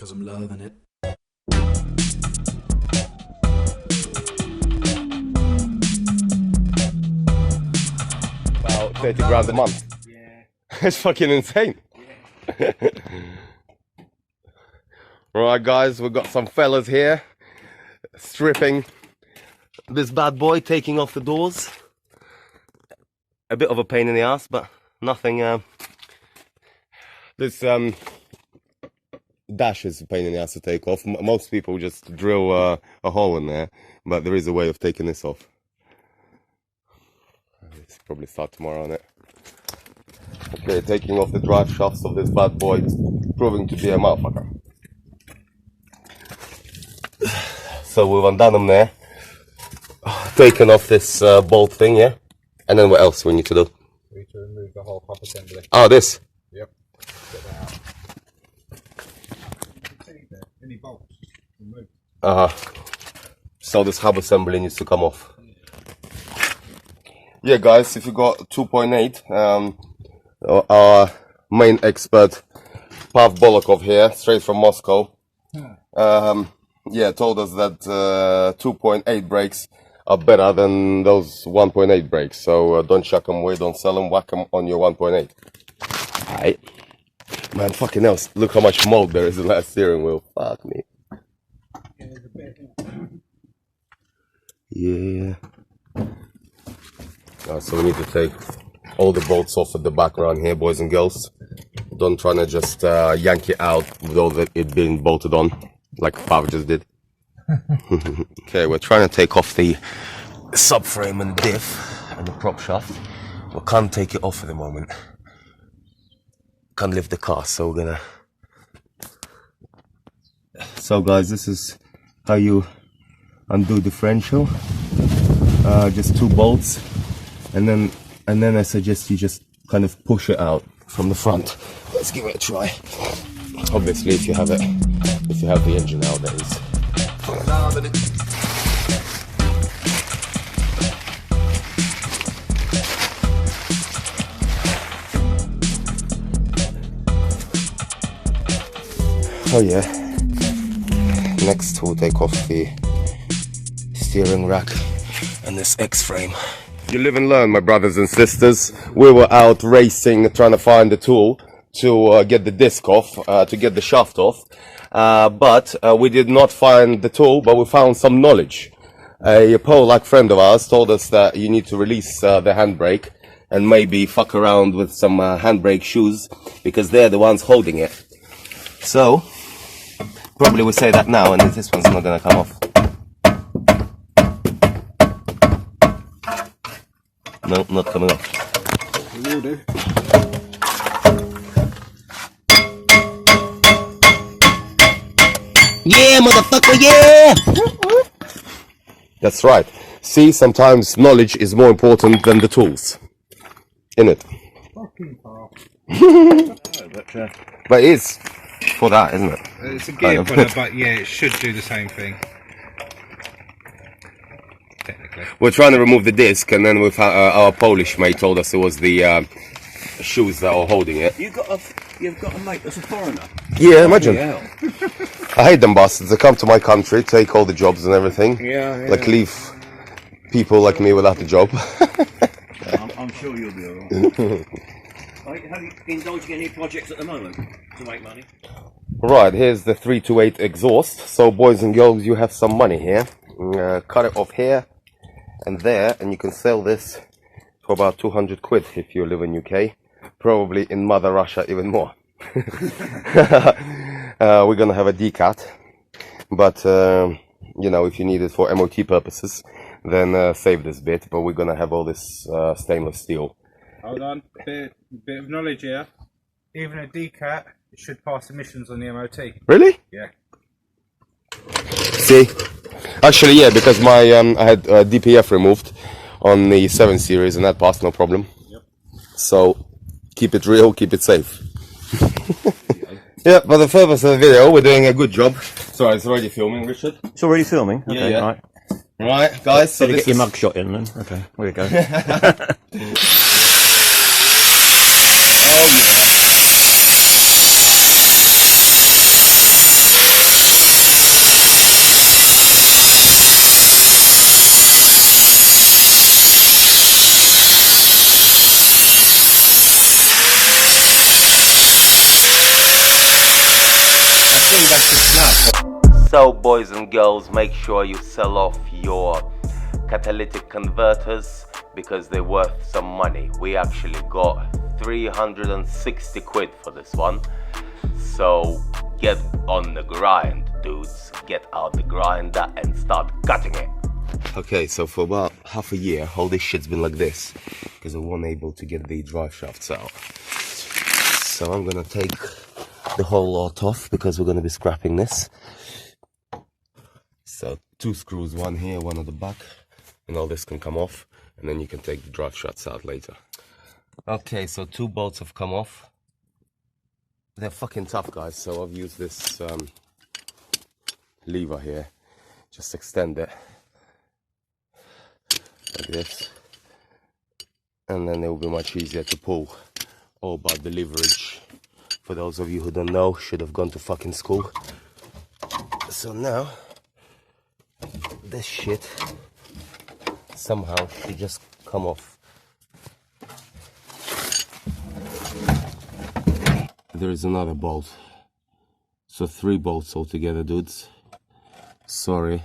because I'm loving it. About 30 grand a month. Yeah. It's fucking insane. Yeah. Alright guys, we've got some fellas here stripping this bad boy, taking off the doors. A bit of a pain in the ass, but nothing. This dash is a pain in the ass to take off. Most people just drill a hole in there, but there is a way of taking this off. Let's probably start tomorrow on it. Okay, taking off the drive shafts of this bad boy, proving to be a motherfucker. So we've undone them there, taken off this bolt thing, yeah? And then what else we need to do? We need to remove the whole hub assembly. Oh, this? Yep. Get that out. Any bolts removed. So this hub assembly needs to come off. Yeah guys, if you got 2.8, our main expert Pav Bolokov here, straight from Moscow, yeah, told us that 2.8 brakes are better than those 1.8 brakes. So don't chuck them away, don't sell them, whack them on your 1.8. Alright. Man, fucking hell, look how much mold there is in that steering wheel. Fuck me. Yeah. So we need to take all the bolts off at the background here, boys and girls. Don't try to just yank it out with all it being bolted on, like Pav just did. Okay, we're trying to take off the subframe and the diff and the prop shaft. We can't take it off at the moment. Can't lift the car, so we're gonna... So guys, this is how you undo differential. Just 2 bolts, and then I suggest you just kind of push it out from the front. Let's give it a try. Obviously, if you have it, if you have the engine out, that is. Oh yeah. Next we'll take off the steering rack and this X-frame. You live and learn, my brothers and sisters. We were out racing, trying to find the tool to get the disc off, to get the shaft off. But we did not find the tool, but we found some knowledge. A Polak friend of ours told us that you need to release the handbrake and maybe fuck around with some handbrake shoes, because they're the ones holding it. So, probably we'll say that now, and this one's not gonna come off. No, not coming off. It will do. Yeah, motherfucker, yeah! That's right. See, sometimes knowledge is more important than the tools. Innit? Fucking car. But it is for that, isn't it? It's a gear puller, but yeah, it should do the same thing. Technically. We're trying to remove the disc, and then we've our Polish mate told us it was the shoes that are holding it. You've got a mate that's a foreigner. Yeah, imagine. Yeah. I hate them bastards. They come to my country, take all the jobs and everything. Yeah. Like leave people like me without a job. I'm sure you'll be alright. Have you indulged in any projects at the moment to make money? Right, here's the 328 exhaust. So boys and girls, you have some money here. Cut it off here and there, and you can sell this for about 200 quid if you live in UK. Probably in Mother Russia even more. We're gonna have a decat, but you know, if you need it for MOT purposes, then save this bit. But we're gonna have all this stainless steel. Hold on, bit of knowledge here. Even a decat should pass emissions on the MOT. Really? Yeah. See, actually, yeah, because my I had DPF removed on the 7 Series, and that passed no problem. Yep. So keep it real, keep it safe. Yeah, for the purpose of the video, we're doing a good job. Sorry, it's already filming, Richard. It's already filming? Okay, Yeah. right. Right, guys, so Better this get your is... mug shot in then. Okay, there you go. So boys and girls, make sure you sell off your catalytic converters because they're worth some money. We actually got 360 quid for this one. So get on the grind, dudes. Get out the grinder and start cutting it. Okay, so for about half a year, all this shit's been like this because I wasn't able to get the drive shafts out. So I'm gonna take the whole lot off because we're gonna be scrapping this. So 2 screws, one here, one at the back, and all this can come off, and then you can take the drive shafts out later. Okay, so 2 bolts have come off. They're fucking tough, guys, so I've used this lever here. Just extend it like this, and then it will be much easier to pull. All about the leverage. For those of you who don't know, should have gone to fucking school. So now this shit somehow should just come off. There is another bolt, so 3 bolts altogether, dudes. Sorry,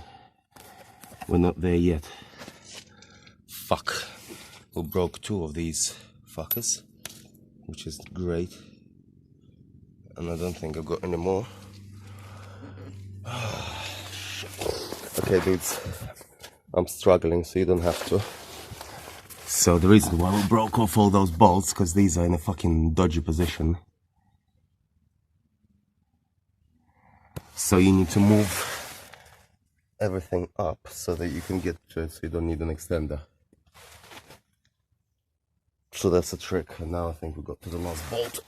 we're not there yet. Fuck, we broke 2 of these fuckers, which is great, and I don't think I've got any more. Okay, dudes, I'm struggling, so you don't have to. So the reason why we broke off all those bolts, because these are in a fucking dodgy position. So you need to move everything up so that you can get to it, so you don't need an extender. So that's a trick, and now I think we got to the last bolt.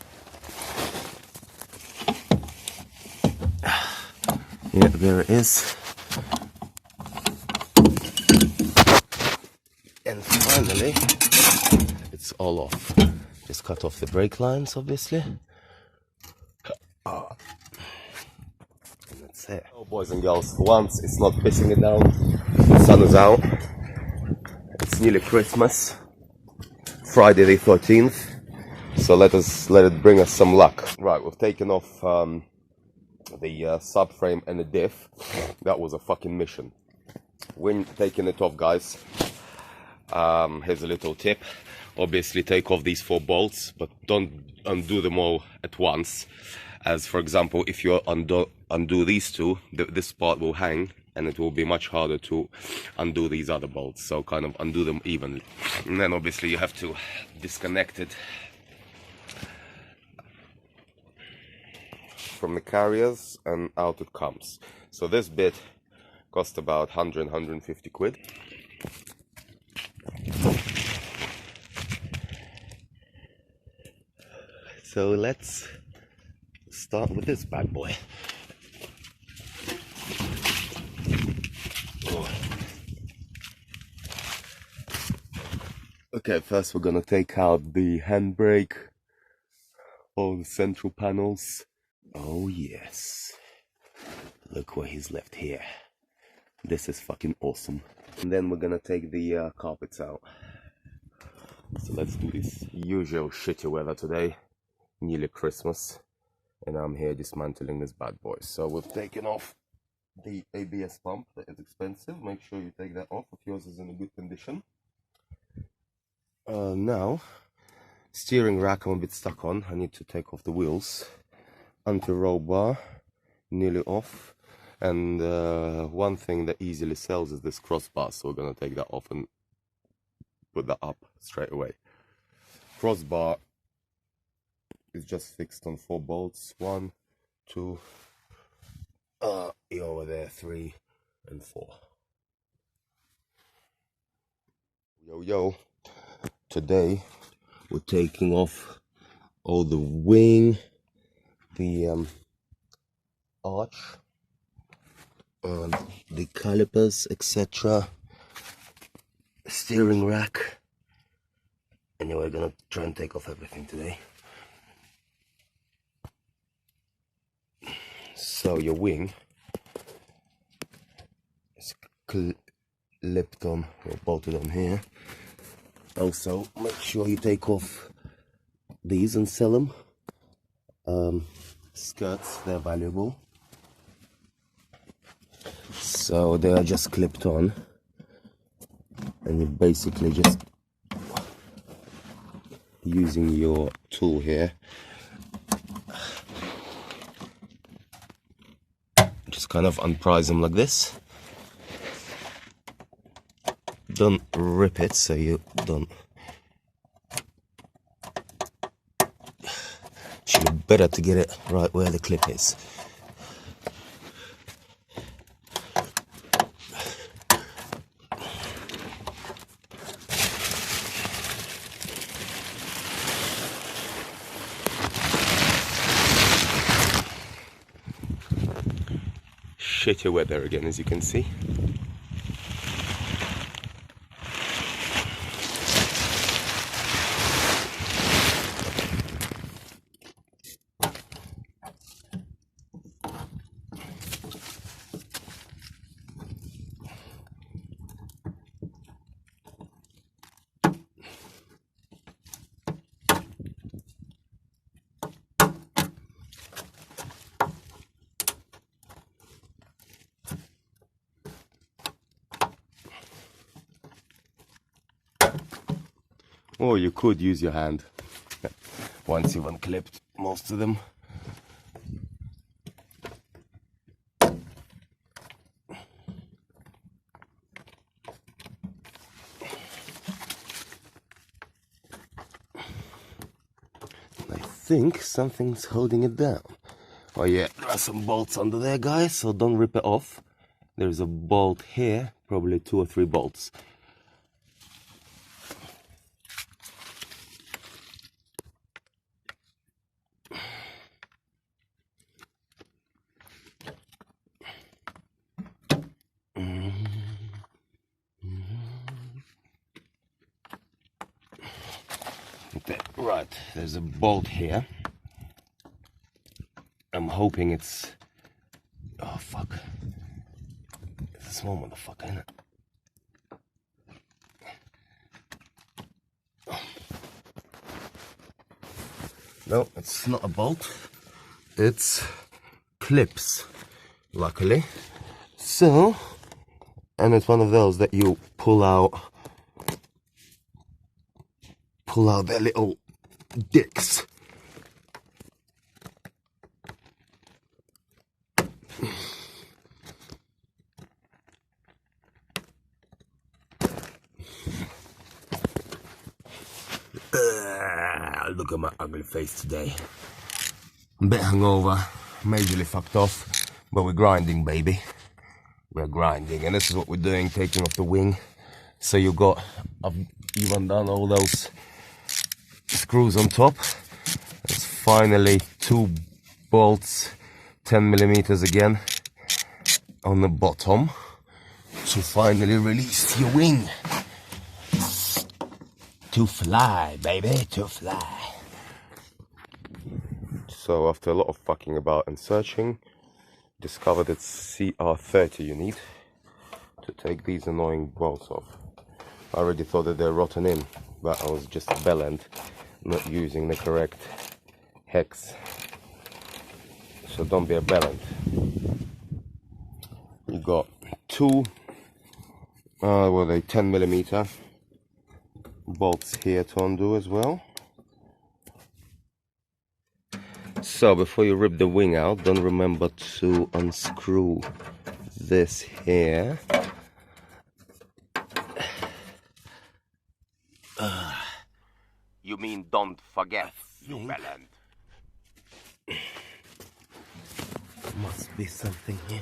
Yeah, there it is. And finally, it's all off. Just cut off the brake lines, obviously. And that's it. Oh, boys and girls, for once it's not pissing it down. The sun is out. It's nearly Christmas. Friday the 13th. So let it bring us some luck. Right, we've taken off the subframe and the diff. That was a fucking mission. When taking it off, guys, here's a little tip. Obviously take off these 4 bolts, but don't undo them all at once. As for example, if you undo these 2, this part will hang, and it will be much harder to undo these other bolts. So kind of undo them evenly, and then obviously you have to disconnect it from the carriers, and out it comes. So this bit cost about 150 quid. So let's start with this bad boy. Okay, first we're gonna take out the handbrake, all the central panels. Oh yes, look what he's left here. This is fucking awesome. And then we're gonna take the carpets out. So let's do this. Usual shitty weather today, nearly Christmas, and I'm here dismantling this bad boy. So we've taken off the ABS pump. That is expensive. Make sure you take that off if yours is in a good condition. Now, steering rack I'm a bit stuck on. I need to take off the wheels. Anti-roll bar, nearly off. And one thing that easily sells is this crossbar, so we're gonna take that off and put that up straight away. Crossbar is just fixed on 4 bolts. 1, 2, over there, 3 and 4. Yo, today we're taking off all the wing, the arch, the calipers, etc., steering rack. Anyway, we're gonna try and take off everything today. So your wing is clipped on or bolted on here. Also, make sure you take off these and sell them. Skirts, they're valuable. So they are just clipped on, and you basically just using your tool here, just kind of unprise them like this. Don't rip it so you don't. Should be better to get it right where the clip is. Shitty weather again, as you can see. Or you could use your hand once you've unclipped most of them. I think something's holding it down. Oh yeah, there are some bolts under there, guys, so don't rip it off. There's a bolt here, probably 2 or 3 bolts. Okay, right, there's a bolt here. I'm hoping it's... oh fuck. It's a small motherfucker, isn't it? No, it's not a bolt. It's clips, luckily. So, and it's one of those that you pull out their little dicks. Look at my ugly face today. I'm a bit hungover, majorly fucked off, but we're grinding, baby. We're grinding, and this is what we're doing, taking off the wing. So I've even done all those screws on top. There's finally 2 bolts, 10mm again, on the bottom to finally release your wing. To fly, baby, to fly. So after a lot of fucking about and searching, discovered it's CR30 you need to take these annoying bolts off. I already thought that they're rotten in, but I was just bell-end, not using the correct hex. So don't be a bell-end. You got 2, well, they 10mm bolts here to undo as well. So before you rip the wing out, don't remember to unscrew this here. You mean don't forget, you bellend. Must be something here.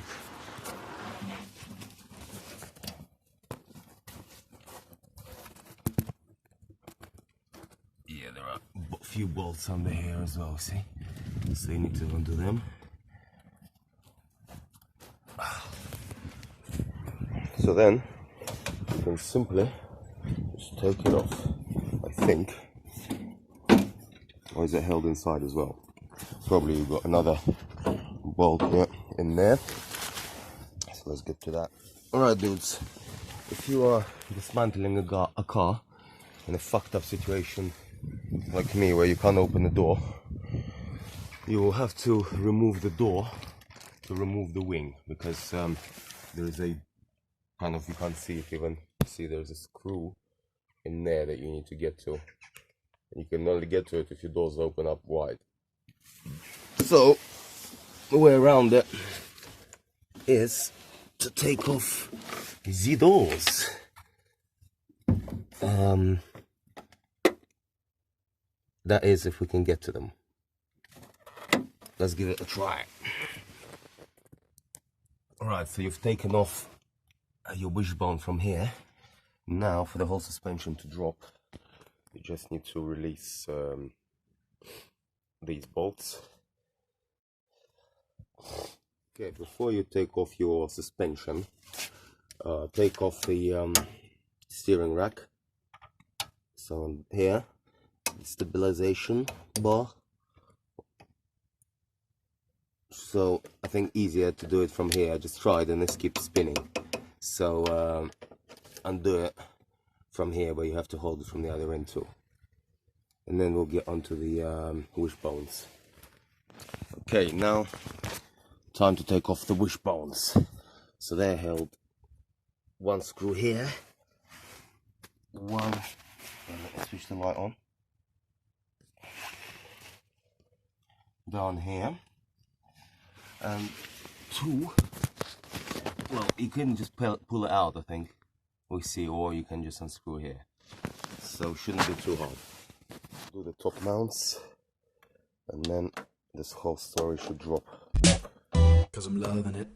Yeah, there are a few bolts under here as well, see? So you need to undo them. So then you can simply just take it off, I think. Or is it held inside as well? Probably you've got another bolt here in there. So let's get to that. Alright dudes, if you are dismantling a car in a fucked up situation like me where you can't open the door, you will have to remove the door to remove the wing, because there's a kind of, you can't see it even, see there's a screw in there that you need to get to. And you can only get to it if your doors open up wide. So the way around it is to take off the doors. That is if we can get to them. Let's give it a try. Alright, so you've taken off your wishbone from here. Now for the whole suspension to drop, you just need to release these bolts. Okay, before you take off your suspension, take off the steering rack. So here, stabilization bar. So I think easier to do it from here. I just tried and this keeps spinning. So undo it from here, but you have to hold it from the other end too. And then we'll get onto the wishbones. Okay, now time to take off the wishbones. So they're held one screw here, one, let me switch the light on, down here, and two, well, you can just pull it out, I think, we see, or you can just unscrew here. So shouldn't be too hard. Do the top mounts, and then this whole story should drop. 'Cause I'm loving it.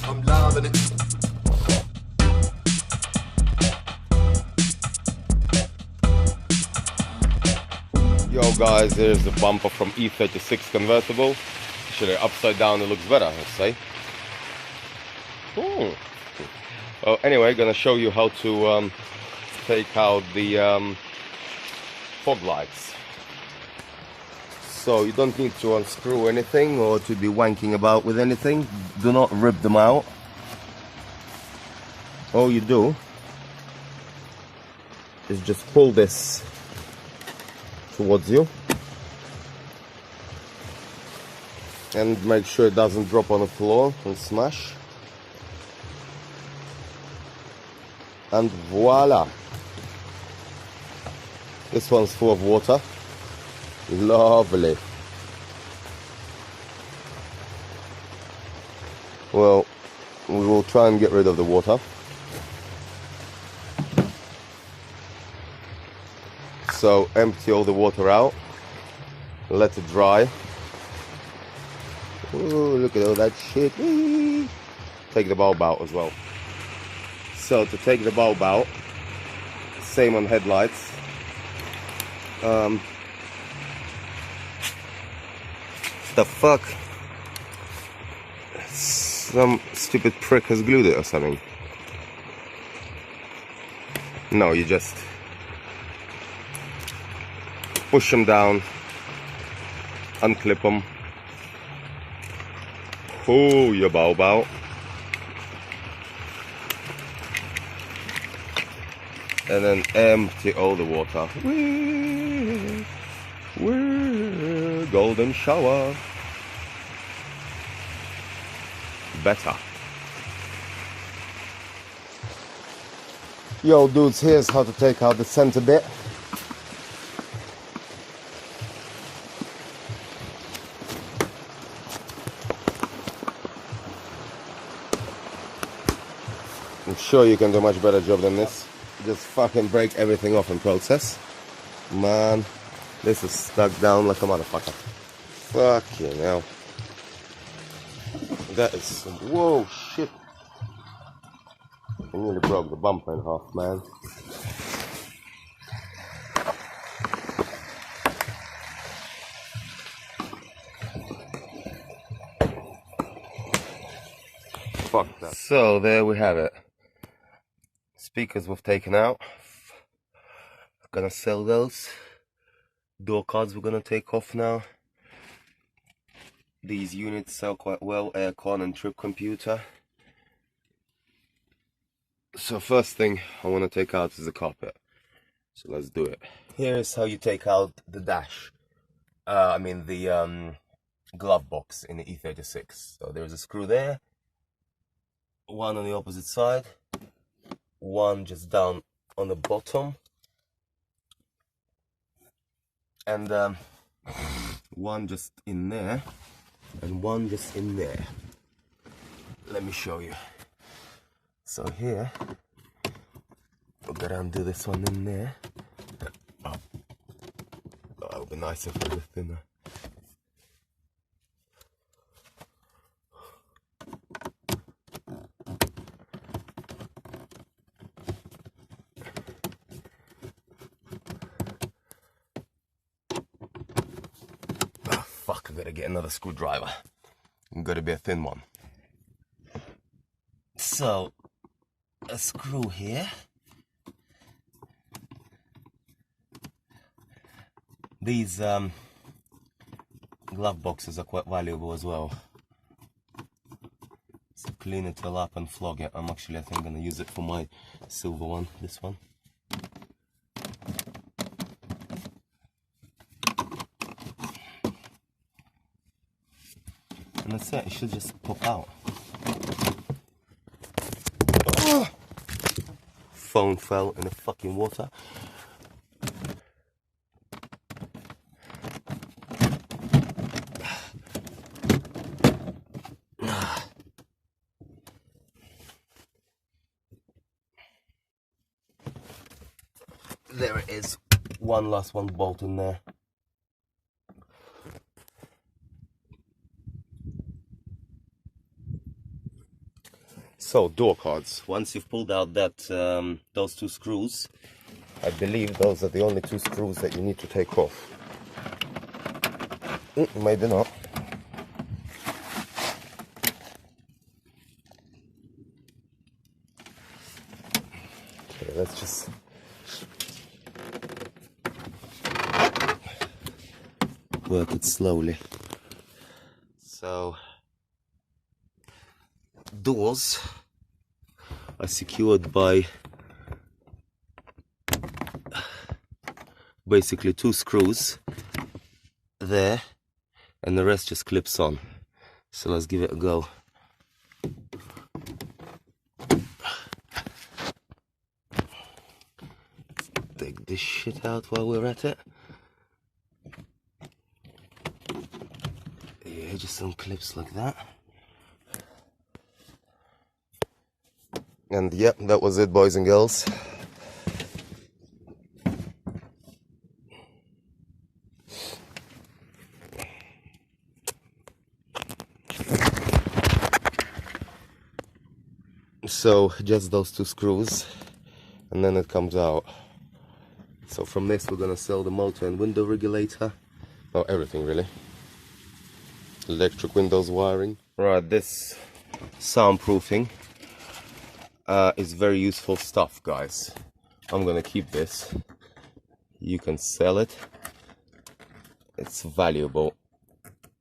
I'm loving it. Yo guys, here's the bumper from E36 convertible. Actually upside down it looks better, let's say. Ooh. Oh, anyway, gonna show you how to take out the fog lights. So you don't need to unscrew anything or to be wanking about with anything. Do not rip them out. All you do is just pull this towards you and make sure it doesn't drop on the floor and smash. And voila! This one's full of water. Lovely. Well, we will try and get rid of the water. So empty all the water out, let it dry. Ooh, look at all that shit. Whee! Take the bulb out as well. So to take the bulb out, same on headlights. The fuck? Some stupid prick has glued it or something. No, you just push them down, unclip them, pull your bulb out, and then empty all the water. Whee! Whee! Golden shower. Better. Yo dudes, here's how to take out the center bit. I'm sure you can do a much better job than this. Just fucking break everything off in process. Man, this is stuck down like a motherfucker. Fucking hell. That is some, whoa, shit. I nearly broke the bumper in half, man. Fuck that. So there we have it. Speakers we've taken out. Gonna sell those. Door cards we're gonna take off now. These units sell quite well, aircon and trip computer. So first thing I want to take out is the carpet. So let's do it. here's how you take out the dash. I mean the glove box in the E36. So there's a screw there, one on the opposite side, one just down on the bottom, and one just in there, and one just in there. Let me show you. So here, we're gonna undo this one in there. Oh, that would be nice if it was thinner. Oh, fuck, I gotta get another screwdriver. Gotta be a thin one. So, a screw here. These glove boxes are quite valuable as well. So clean it all up and flog it. I think gonna use it for my silver one, this one. And that's it, it should just pop out. Oh! Phone fell in the fucking water. There it is. One last one bolt in there. So, door cards. Once you've pulled out that those two screws, I believe those are the only two screws that you need to take off. Maybe not. Okay, let's just work it slowly. So, doors are secured by basically two screws there, and the rest just clips on. So let's give it a go. Take this shit out while we're at it. Yeah, just some clips like that. And yep, that was it, boys and girls. So just those two screws, and then it comes out. So from this we're gonna sell the motor and window regulator. Oh, everything really. Electric windows, wiring. Right, this soundproofing is very useful stuff, guys. I'm gonna keep this. You can sell it. It's valuable.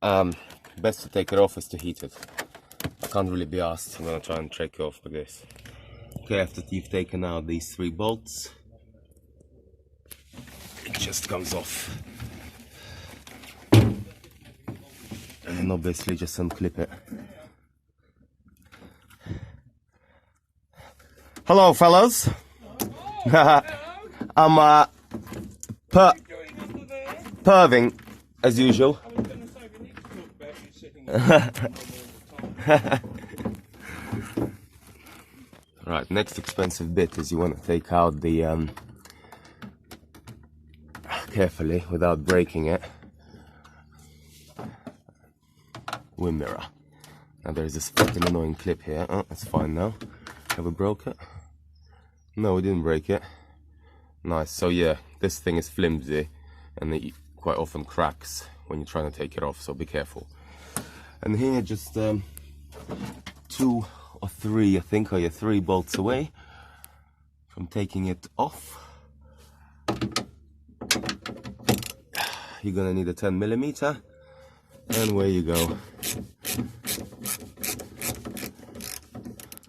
Best to take it off is to heat it. I can't really be asked. I'm gonna try and take it off with this. Okay, after you've taken out these three bolts, it just comes off. And obviously just unclip it. Hello, fellas. I'm perving as usual. Right, next expensive bit is you want to take out the carefully without breaking it, wind mirror. Now there's this fucking annoying clip here. Oh, that's fine now. Have we broke it? No, we didn't break it. Nice. So yeah, this thing is flimsy and it quite often cracks when you're trying to take it off, so be careful. And here just 2 or 3, I think, are your 3 bolts away from taking it off. You're gonna need a 10mm, and away you go.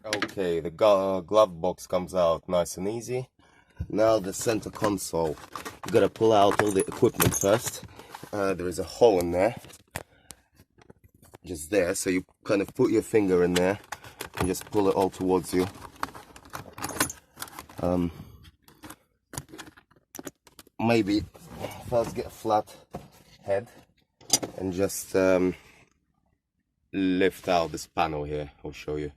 Okay, the glove box comes out nice and easy. Now the center console. You gotta pull out all the equipment first. There is a hole in there, just there, so you kind of put your finger in there and just pull it all towards you. Maybe first get a flat head and just lift out this panel here. I'll show you.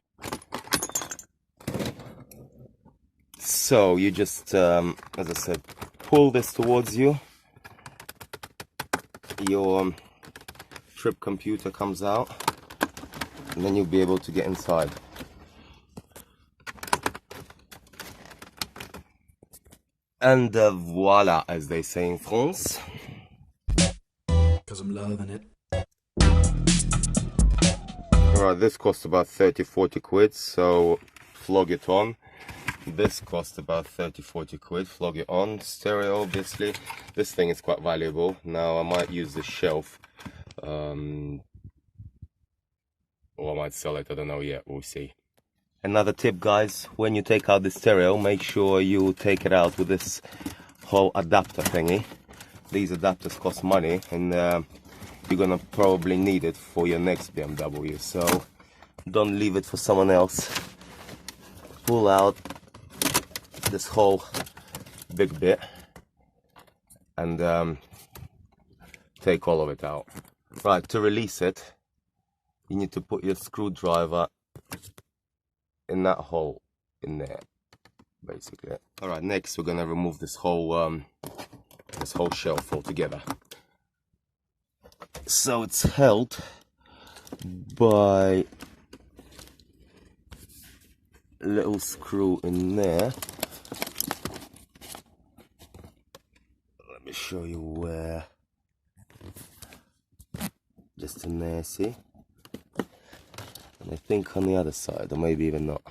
So you just, as I said, pull this towards you. Your trip computer comes out, and then you'll be able to get inside. And voila, as they say in France. Cause I'm loving it. Alright, this cost about 30-40 quid, so flog it on. This cost about 30-40 quid, flog it on. Stereo, obviously. This thing is quite valuable. Now I might use this shelf. Or I might sell it, I don't know yet, we'll see. Another tip, guys, when you take out the stereo, make sure you take it out with this whole adapter thingy. These adapters cost money, and you're gonna probably need it for your next BMW, so don't leave it for someone else. Pull out this whole big bit and take all of it out. Right, to release it, you need to put your screwdriver in that hole in there, basically. All right, next we're gonna remove this whole shelf altogether. So it's held by a little screw in there. Let me show you where. Just in there, see? And I think on the other side, or maybe even not.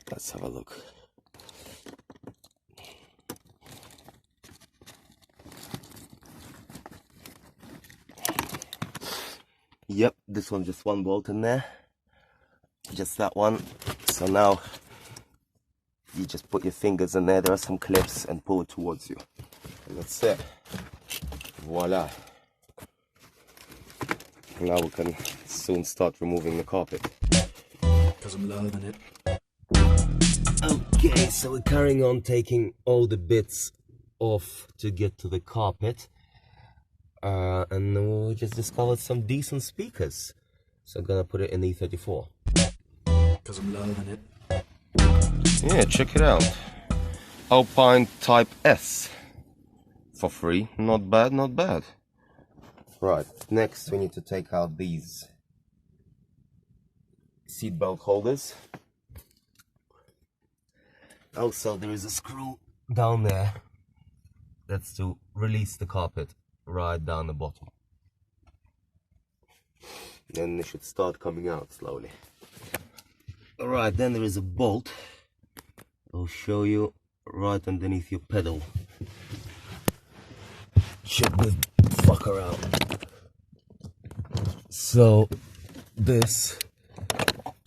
Let's have a look. Yep, this one's just one bolt in there. Just that one. So now you just put your fingers in there. There are some clips and pull it towards you. And that's it. Voila. Now we can soon start removing the carpet. Cause I'm loving it. Okay, so we're carrying on taking all the bits off to get to the carpet. And we just discovered some decent speakers. So I'm gonna put it in E34. Cause I'm loving it. Yeah, check it out. Alpine Type S. For free. Not bad, not bad. Right, next we need to take out these seatbelt holders. Also, there is a screw down there. That's to release the carpet right down the bottom. Then they should start coming out slowly. Alright, then there is a bolt. I'll show you right underneath your pedal. Check this fucker out. So this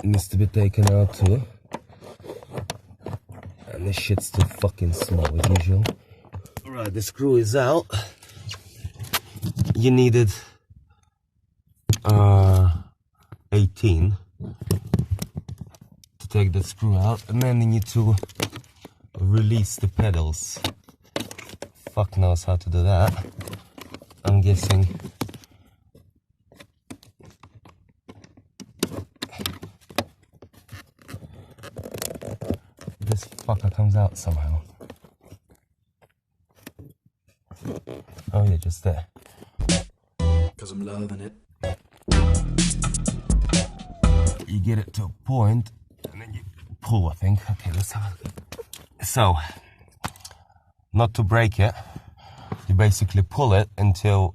needs to be taken out too. And this shit's too fucking small as usual. Alright, the screw is out. You needed 18 to take the screw out, and then you need to release the pedals. Fuck knows how to do that. I'm guessing this fucker comes out somehow. Oh yeah, just there. Cause I'm loving it. You get it to a point and then you pull, I think. Okay, let's have a look. So, not to break it, you basically pull it until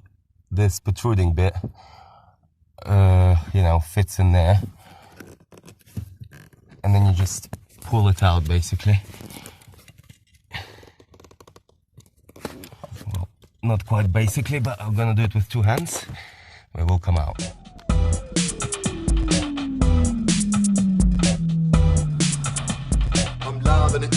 this protruding bit fits in there, and then you just pull it out basically. Well, not quite basically, but I'm gonna do it with two hands. It will come out. I'm loving it.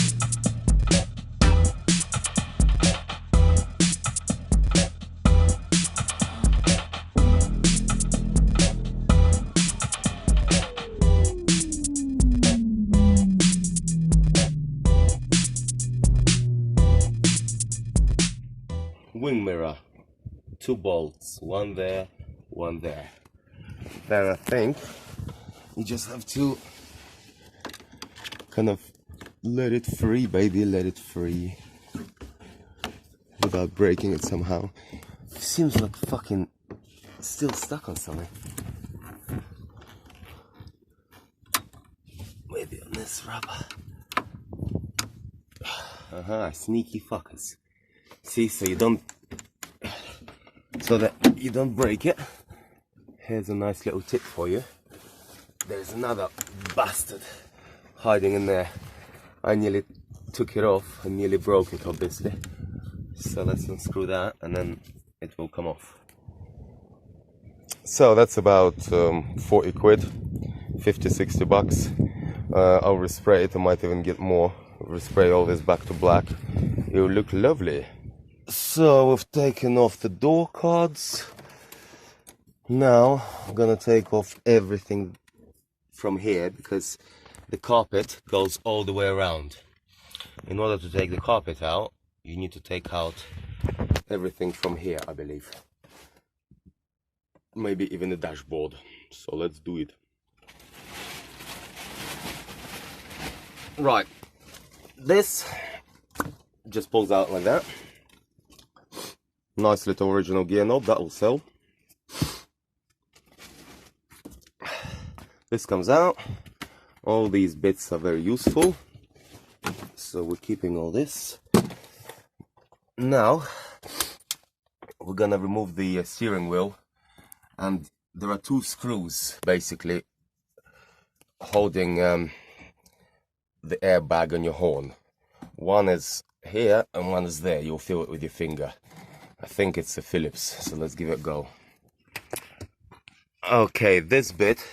wing mirror, 2 bolts, one there, one there. Then I think you just have to kind of let it free, baby, let it free without breaking it somehow. Seems like fucking still stuck on something. Maybe on this rubber. Sneaky fuckers. See, so that you don't break it. Here's a nice little tip for you. There's another bastard hiding in there. I nearly took it off and nearly broke it, obviously. So let's unscrew that and then it will come off. So that's about 40 quid, 50-60 bucks. I'll respray it, I might even get more. Respray all this back to black. It will look lovely. So we've taken off the door cards. Now I'm gonna take off everything from here because the carpet goes all the way around. In order to take the carpet out, you need to take out everything from here, I believe. Maybe even the dashboard. So let's do it. Right. This just pulls out like that. Nice little original gear knob, that will sell. This comes out. All these bits are very useful. So we're keeping all this. Now we're gonna remove the steering wheel, and there are 2 screws basically holding the airbag on your horn. One is here and one is there. You'll feel it with your finger. I think it's a Phillips, so let's give it a go. Okay, this bit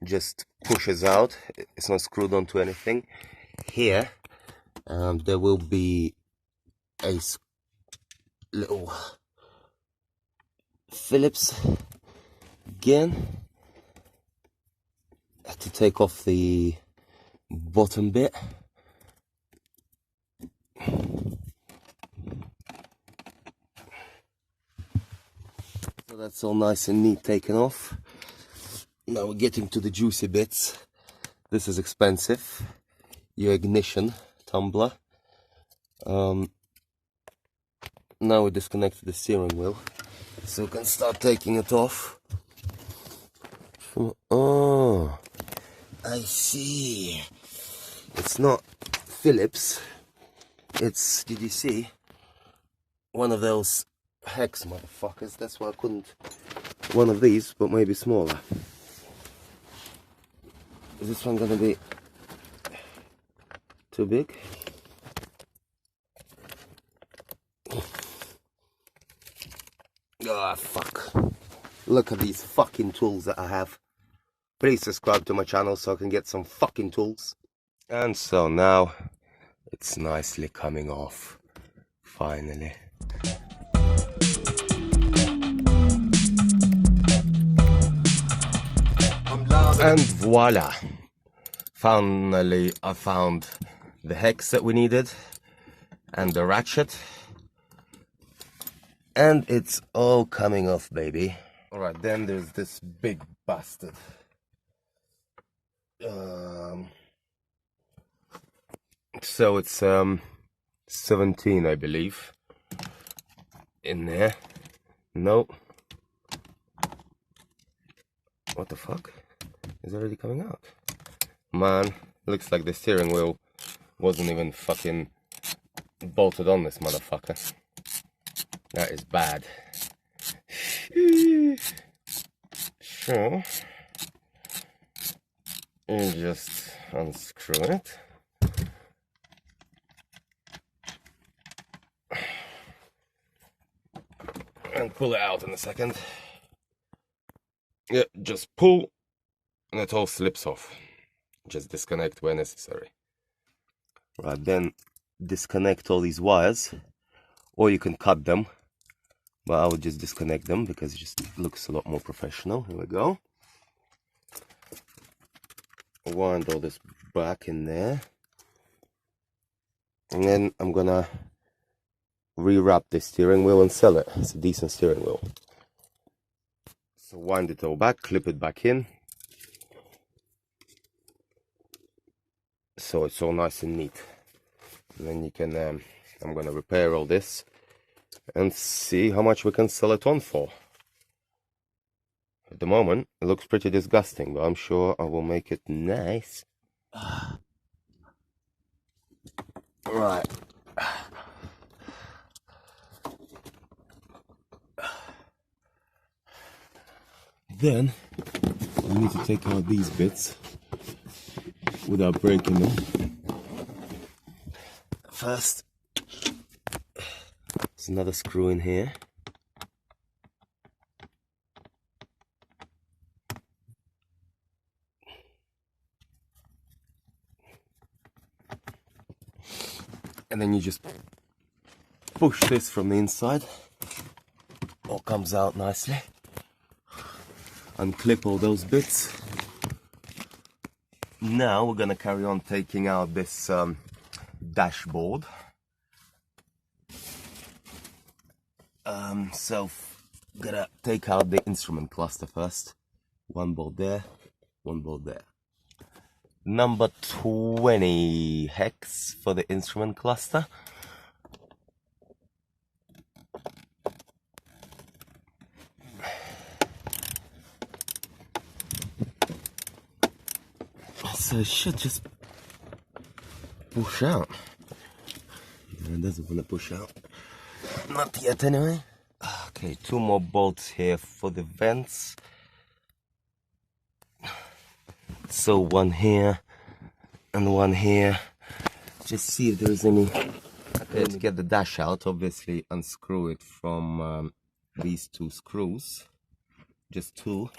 just pushes out. It's not screwed onto anything. Here there will be a little Phillips again to take off the bottom bit. So that's all nice and neat taken off. Now we're getting to the juicy bits. This is expensive. Your ignition tumbler. Now we disconnect the steering wheel, so we can start taking it off. Oh, I see. It's not Phillips. It's, did you see? One of those hex motherfuckers. That's why I couldn't. One of these, but maybe smaller. Is this one gonna be too big? Ah, fuck. Look at these fucking tools that I have. Please subscribe to my channel so I can get some fucking tools. And so now it's nicely coming off. Finally. And voila. Finally I found the hex that we needed and the ratchet. And it's all coming off, baby. Alright, then there's this big bastard. So it's 17, I believe, in there. No. What the fuck? It's already coming out. Man, looks like the steering wheel wasn't even fucking bolted on this motherfucker. That is bad. Sure. You just unscrew it. And pull it out in a second. Yeah, just pull and it all slips off. Just disconnect where necessary. Right, then disconnect all these wires, or you can cut them, but I would just disconnect them because it just looks a lot more professional. Here we go. Wind all this back in there, and then I'm gonna rewrap the steering wheel and sell it. It's a decent steering wheel. So wind it all back, clip it back in, so it's all nice and neat. And then you can, I'm gonna repair all this and see how much we can sell it on for. At the moment, it looks pretty disgusting, but I'm sure I will make it nice. Right. Then, we need to take out these bits without breaking them. First, there's another screw in here. And then you just push this from the inside. All comes out nicely. Unclip all those bits. Now we're gonna carry on taking out this dashboard. So gotta take out the instrument cluster first. One bolt there, one bolt there. Number 20 hex for the instrument cluster. So it should just push out. No, it doesn't want to push out. Not yet anyway. Okay, 2 more bolts here for the vents. So one here and one here. Just see if there's any. Okay, to get the dash out, obviously unscrew it from these 2 screws. Just 2.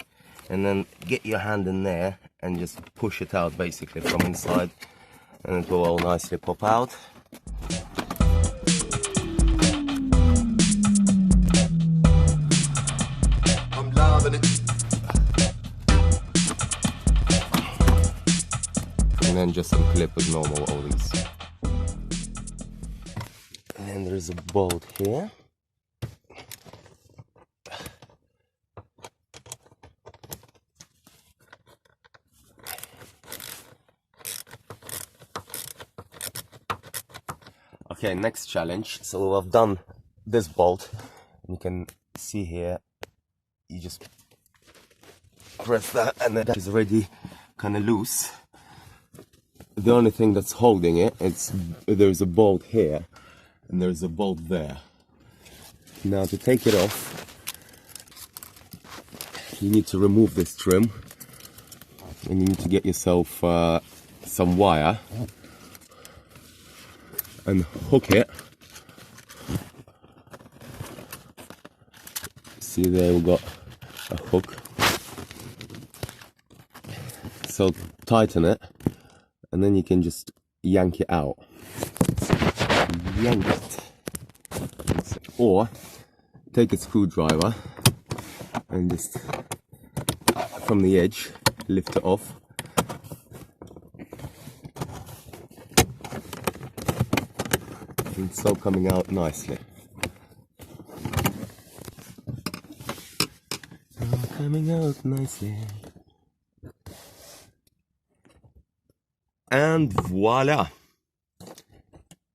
And then get your hand in there and just push it out basically from inside, and it will all nicely pop out. I'm loving it. And then just unclip with normal oldies. And then there's a bolt here. Okay, next challenge. So I've done this bolt. You can see here, you just press that and that is already kind of loose. The only thing that's holding it, there's a bolt here and there's a bolt there. Now to take it off, you need to remove this trim and you need to get yourself some wire and hook it. See there, we've got a hook. So tighten it, and then you can just yank it out. Yank it. Or take a screwdriver and just from the edge lift it off. And it's all coming out nicely. All coming out nicely. And voila!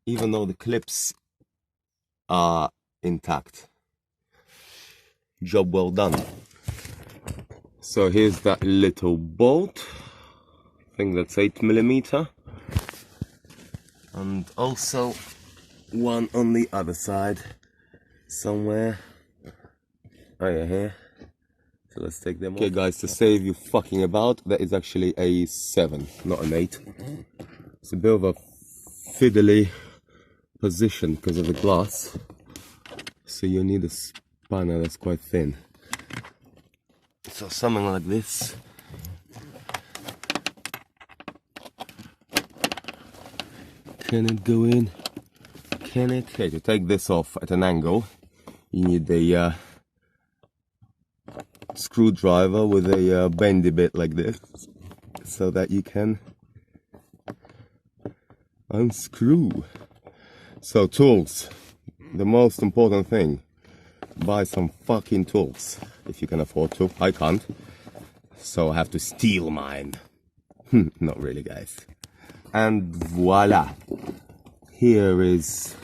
Even though the clips are intact. Job well done. So here's that little bolt. I think that's 8mm. And also one on the other side somewhere. Oh yeah, here. So let's take them off. Okay guys, to save you fucking about, that is actually a 7, not an 8. It's a bit of a fiddly position because of the glass. So you need a spanner that's quite thin. So something like this. Can it go in? Can it? Okay, to take this off at an angle, you need a screwdriver with a bendy bit like this, so that you can unscrew. So tools, the most important thing, buy some fucking tools if you can afford to. I can't, so I have to steal mine. Not really, guys. And voila, here is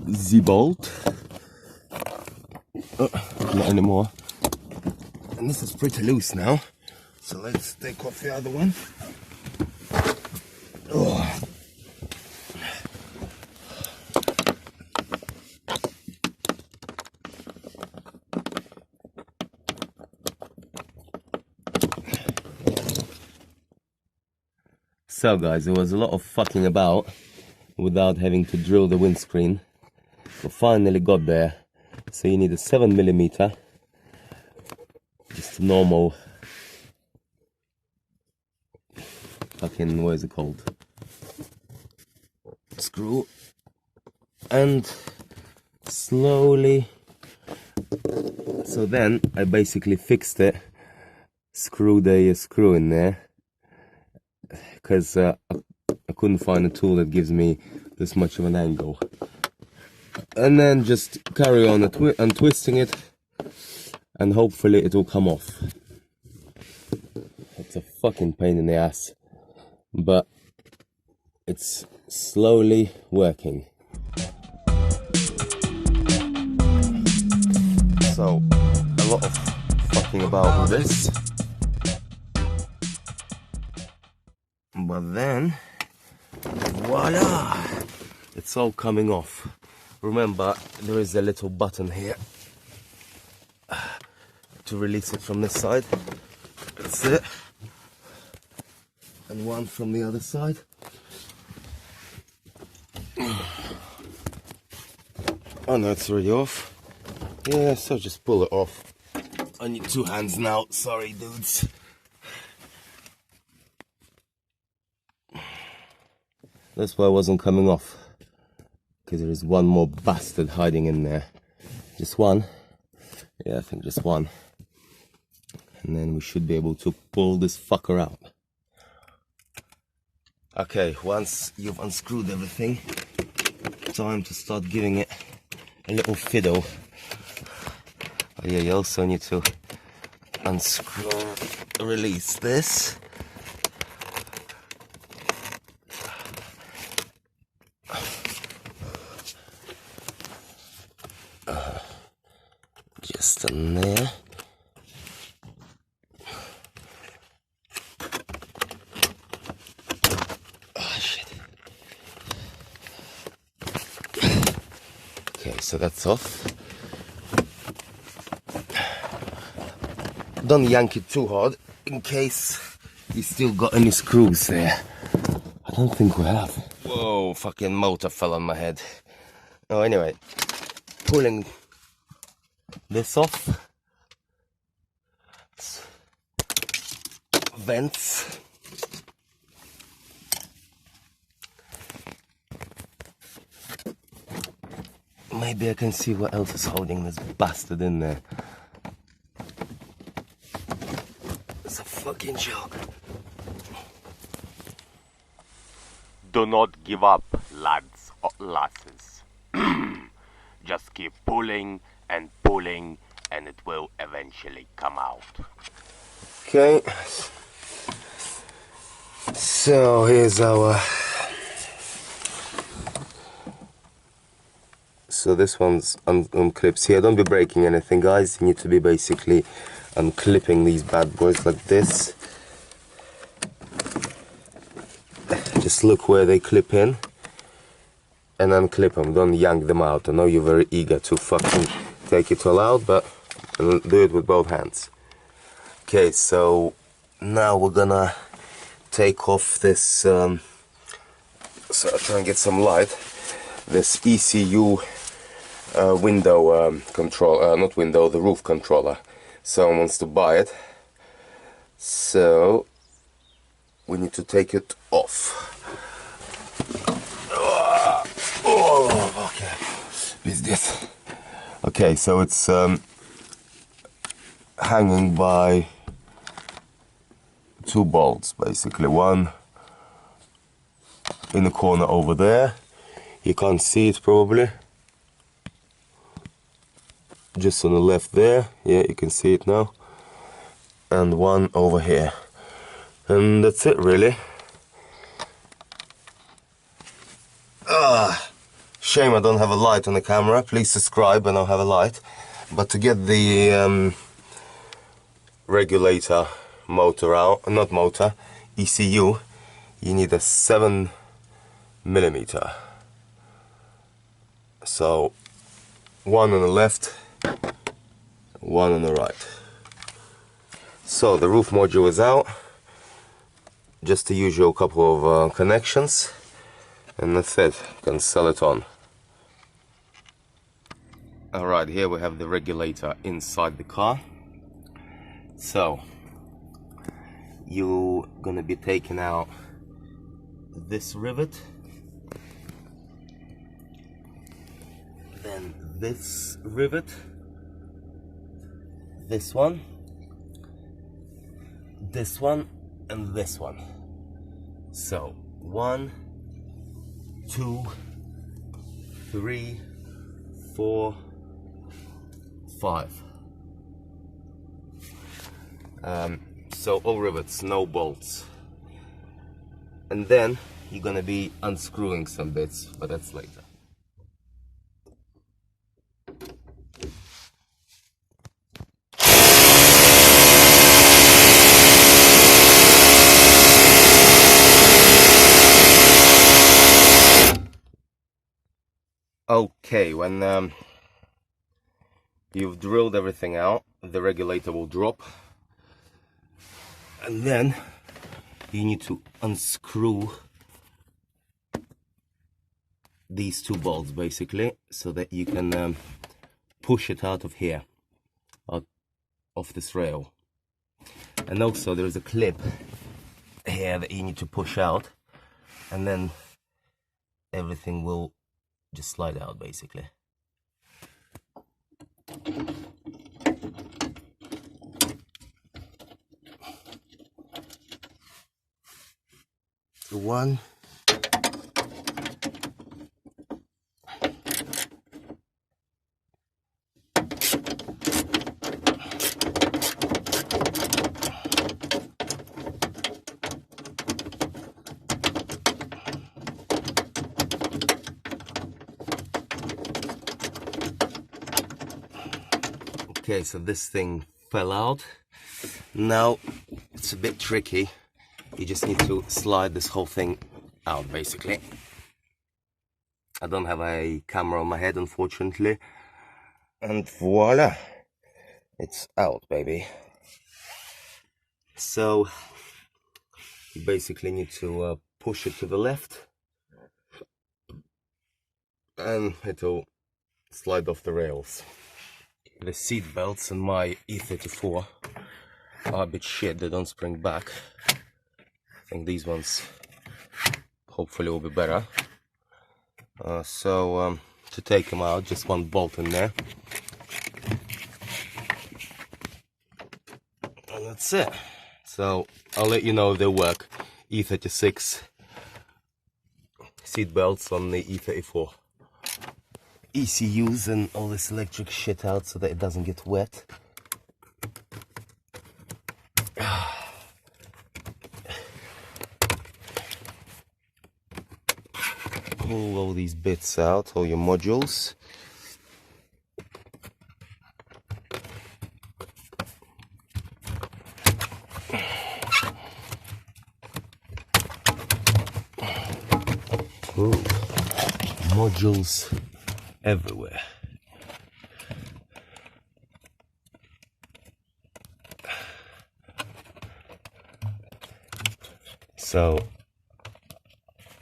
the bolt. Not anymore. And this is pretty loose now, so let's take off the other one. Oh. So guys, there was a lot of fucking about without having to drill the windscreen. We finally got there. So you need a 7mm, just a normal fucking, what is it called? Screw. And slowly, so then I basically fixed it, screwed a screw in there, because I couldn't find a tool that gives me this much of an angle. And then just carry on untwisting it, and hopefully it will come off. It's a fucking pain in the ass, but it's slowly working. So, a lot of fucking about with this. But then, voila! It's all coming off. Remember, there is a little button here to release it from this side. That's it. And one from the other side. Oh no, it's already off. Yeah, so just pull it off. I need two hands now, sorry dudes. That's why it wasn't coming off. Because there is one more bastard hiding in there. Just one. Yeah, I think just one. And then we should be able to pull this fucker out. Okay, once you've unscrewed everything, time to start giving it a little fiddle. Oh yeah, you also need to unscrew, release this. Just in there. Oh shit. Okay, so that's off. Don't yank it too hard in case you still got any screws there. I don't think we have. Whoa, fucking motor fell on my head. Oh, anyway, pulling this off. Vents. Maybe I can see what else is holding this bastard in there. It's a fucking joke. Do not give up, lads or lasses. Just keep pulling and pulling, and it will eventually come out. Okay. So here's our... So this one's unclips here. Don't be breaking anything, guys. You need to be basically unclipping these bad boys like this. Just look where they clip in and unclip them. Don't yank them out. I know you're very eager to fucking take it all out, but do it with both hands. Okay, so now we're gonna take off this, so I'll try and get some light, this ECU window control, not window, the roof controller. Someone wants to buy it, so we need to take it off. Oh, okay. Is this? Okay, so it's hanging by two bolts, basically. One in the corner over there. You can't see it probably. just on the left there. Yeah, you can see it now. And one over here. And that's it really. Shame I don't have a light on the camera. Please subscribe and I'll have a light. But to get the regulator motor out, not motor, ECU, you need a 7mm. So one on the left, one on the right. So the roof module is out. Just the usual couple of connections, and that's it. You can sell it on. Alright, here we have the regulator inside the car. So you're gonna be taking out this rivet, then this rivet, this one, and this one. So 1, 2, 3, 4, 5. So all rivets, no bolts. And then you're gonna be unscrewing some bits, but that's later. Okay, when you've drilled everything out, the regulator will drop, and then you need to unscrew these two bolts basically, so that you can push it out of here, out of this rail. And also there's a clip here that you need to push out, and then everything will just slide out basically. One. Okay, so this thing fell out. Now it's a bit tricky. You just need to slide this whole thing out basically. I don't have a camera on my head unfortunately. And voila, it's out, baby. So you basically need to push it to the left, and it'll slide off the rails. The seat belts in my E34 are a bit shit, they don't spring back. I think these ones hopefully will be better. So to take them out, just one bolt in there. And that's it. So I'll let you know if they work. E36 seat belts on the E34. ECUs and all this electric shit out so that it doesn't get wet. Pull all these bits out, all your modules. Ooh, modules everywhere. So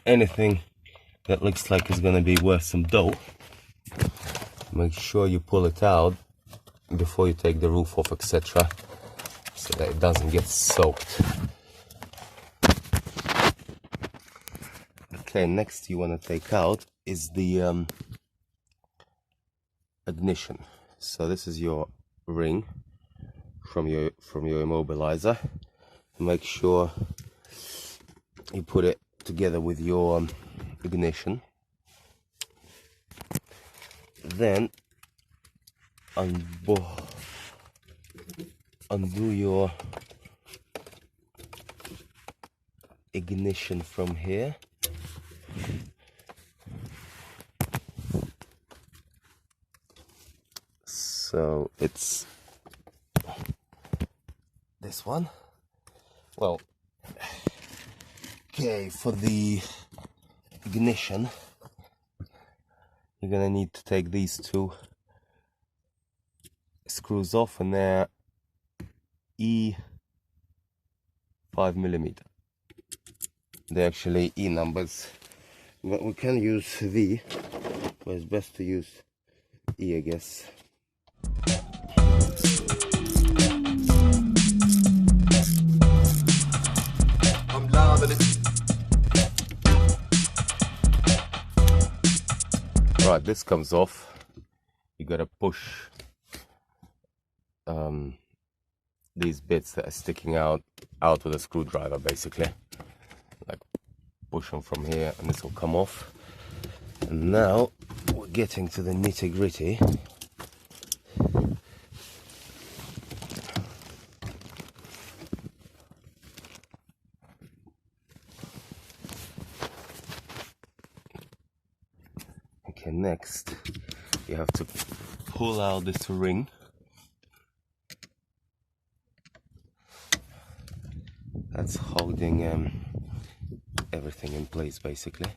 anything that looks like it's gonna be worth some dough, make sure you pull it out before you take the roof off, etc., so that it doesn't get soaked. Okay, next you want to take out is the ignition. So this is your ring from your immobilizer. Make sure you put it together with your ignition. Then undo your ignition from here. So it's this one. Well, okay, for the ignition you're gonna need to take these two screws off, and they're E5mm. They're actually E numbers, but we can use V, but it's best to use E, I guess. I'm loving it. Right, this comes off. You gotta push these bits that are sticking out with a screwdriver, basically. Like push them from here, and this will come off. And now we're getting to the nitty-gritty. Okay, next you have to pull out this ring. That's holding everything in place, basically.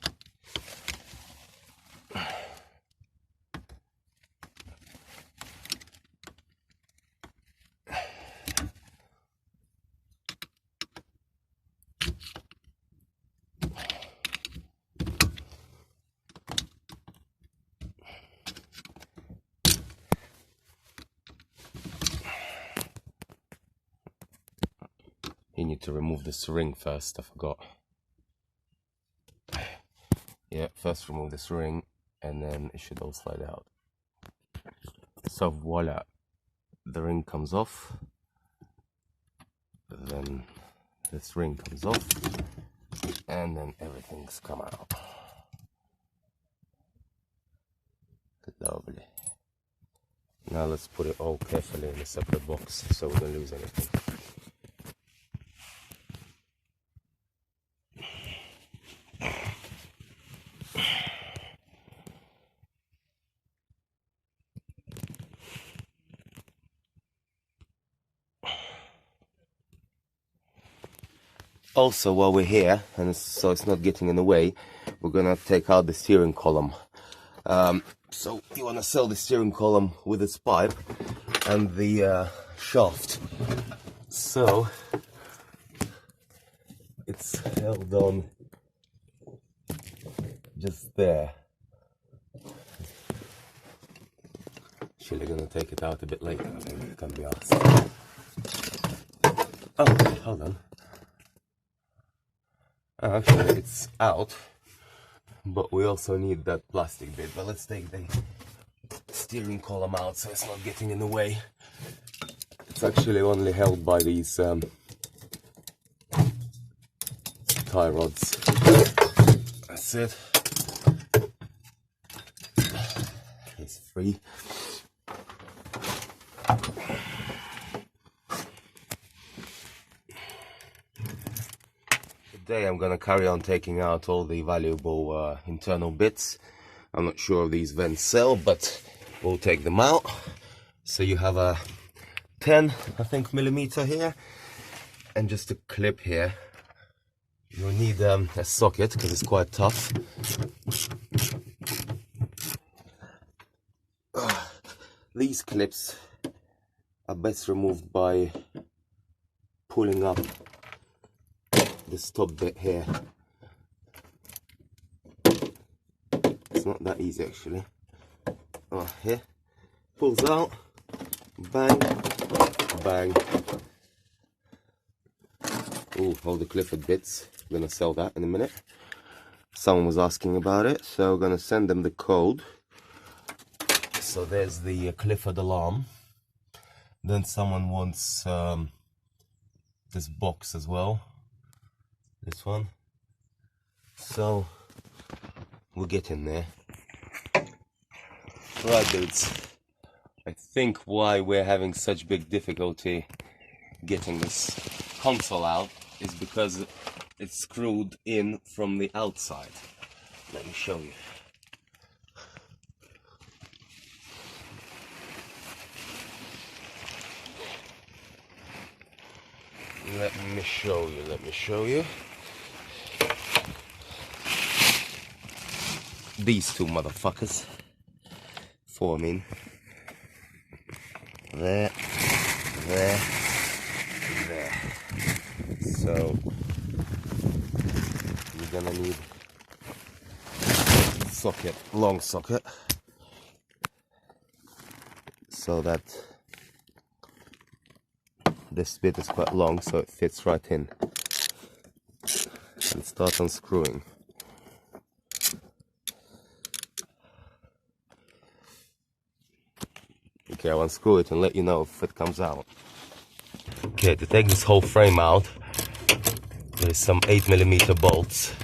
You need to remove this ring first, I forgot. Yeah, first remove this ring, and then it should all slide out. So voila, the ring comes off, then this ring comes off, and then everything's come out. Lovely. Now let's put it all carefully in a separate box so we don't lose anything. Also, while we're here, and so it's not getting in the way, we're gonna take out the steering column. So you wanna sell the steering column with its pipe and the shaft. So it's held on just there. Actually gonna take it out a bit later, I think it can be asked. Oh, hold on. Actually, it's out, but we also need that plastic bit. But let's take the steering column out so it's not getting in the way. It's actually only held by these tie rods. That's it. It's free. Today I'm gonna carry on taking out all the valuable internal bits. I'm not sure if these vents sell, but we'll take them out. So you have a 10, I think, millimeter here, and just a clip here. You'll need a socket because it's quite tough. These clips are best removed by pulling up this top bit here. It's not that easy actually. Oh, here, pulls out, bang, bang. Oh, all the Clifford bits. I'm gonna sell that in a minute. Someone was asking about it, so I'm gonna send them the code. So there's the Clifford alarm. Then someone wants this box as well. This one. So we'll get in there. Right, dudes. I think why we're having such big difficulty getting this console out is because it's screwed in from the outside. Let me show you. Let me show you. These two motherfuckers. Four, I mean. There. So, you're gonna need socket, long socket, so that this bit is quite long, so it fits right in. And start unscrewing. Okay, I'll unscrew it and let you know if it comes out. Okay, to take this whole frame out, there's some 8mm bolts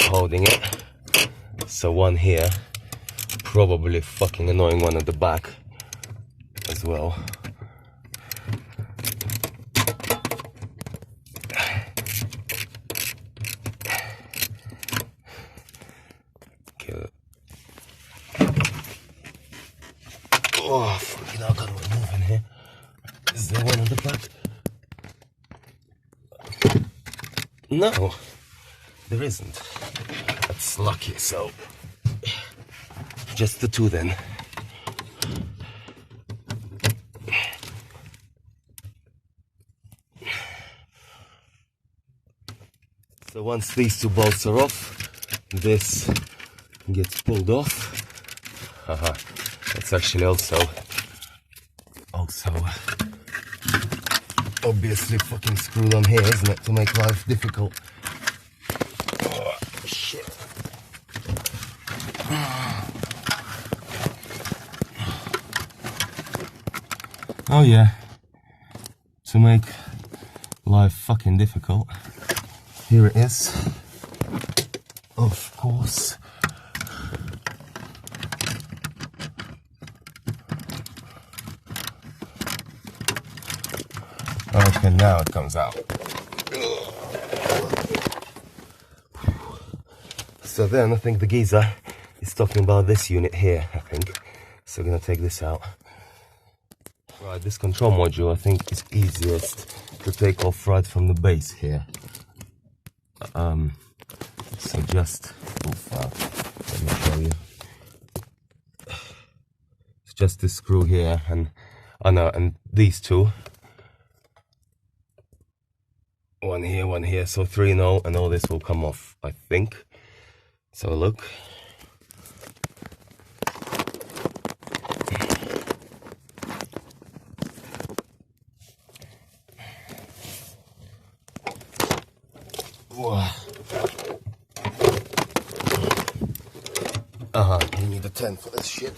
holding it. So one here, probably fucking annoying one at the back as well. Okay. Oh, fucking hell, I gotta move in here. Is there one on the back? No, there isn't. That's lucky, so just the two then. So once these two bolts are off, this gets pulled off. It's actually also obviously fucking screwed on here, isn't it, to make life difficult. Oh, shit. Oh yeah, to make life fucking difficult. Here it is, of course. Okay, now it comes out. So then I think the geezer is talking about this unit here, I think. So we're gonna take this out. Right, this control module I think is easiest to take off right from the base here. So just, let me show you. It's just this screw here and these two. One here, so 3 in all, and all this will come off, I think. So look. You need a 10 for this shit.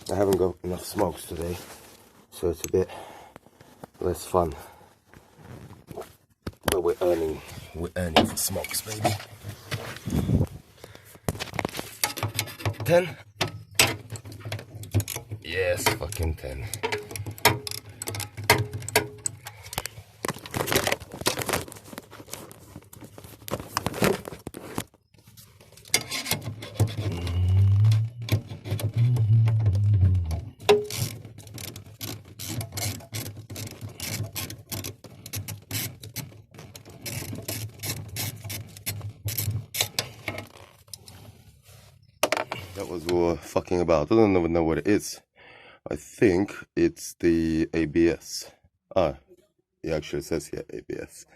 I haven't got enough smokes today, so it's a bit less fun. But we're earning for smokes, baby. 10? Yes, fucking 10. That was what we're fucking about. I don't even know what it is. I think it's the ABS. It actually says here ABS.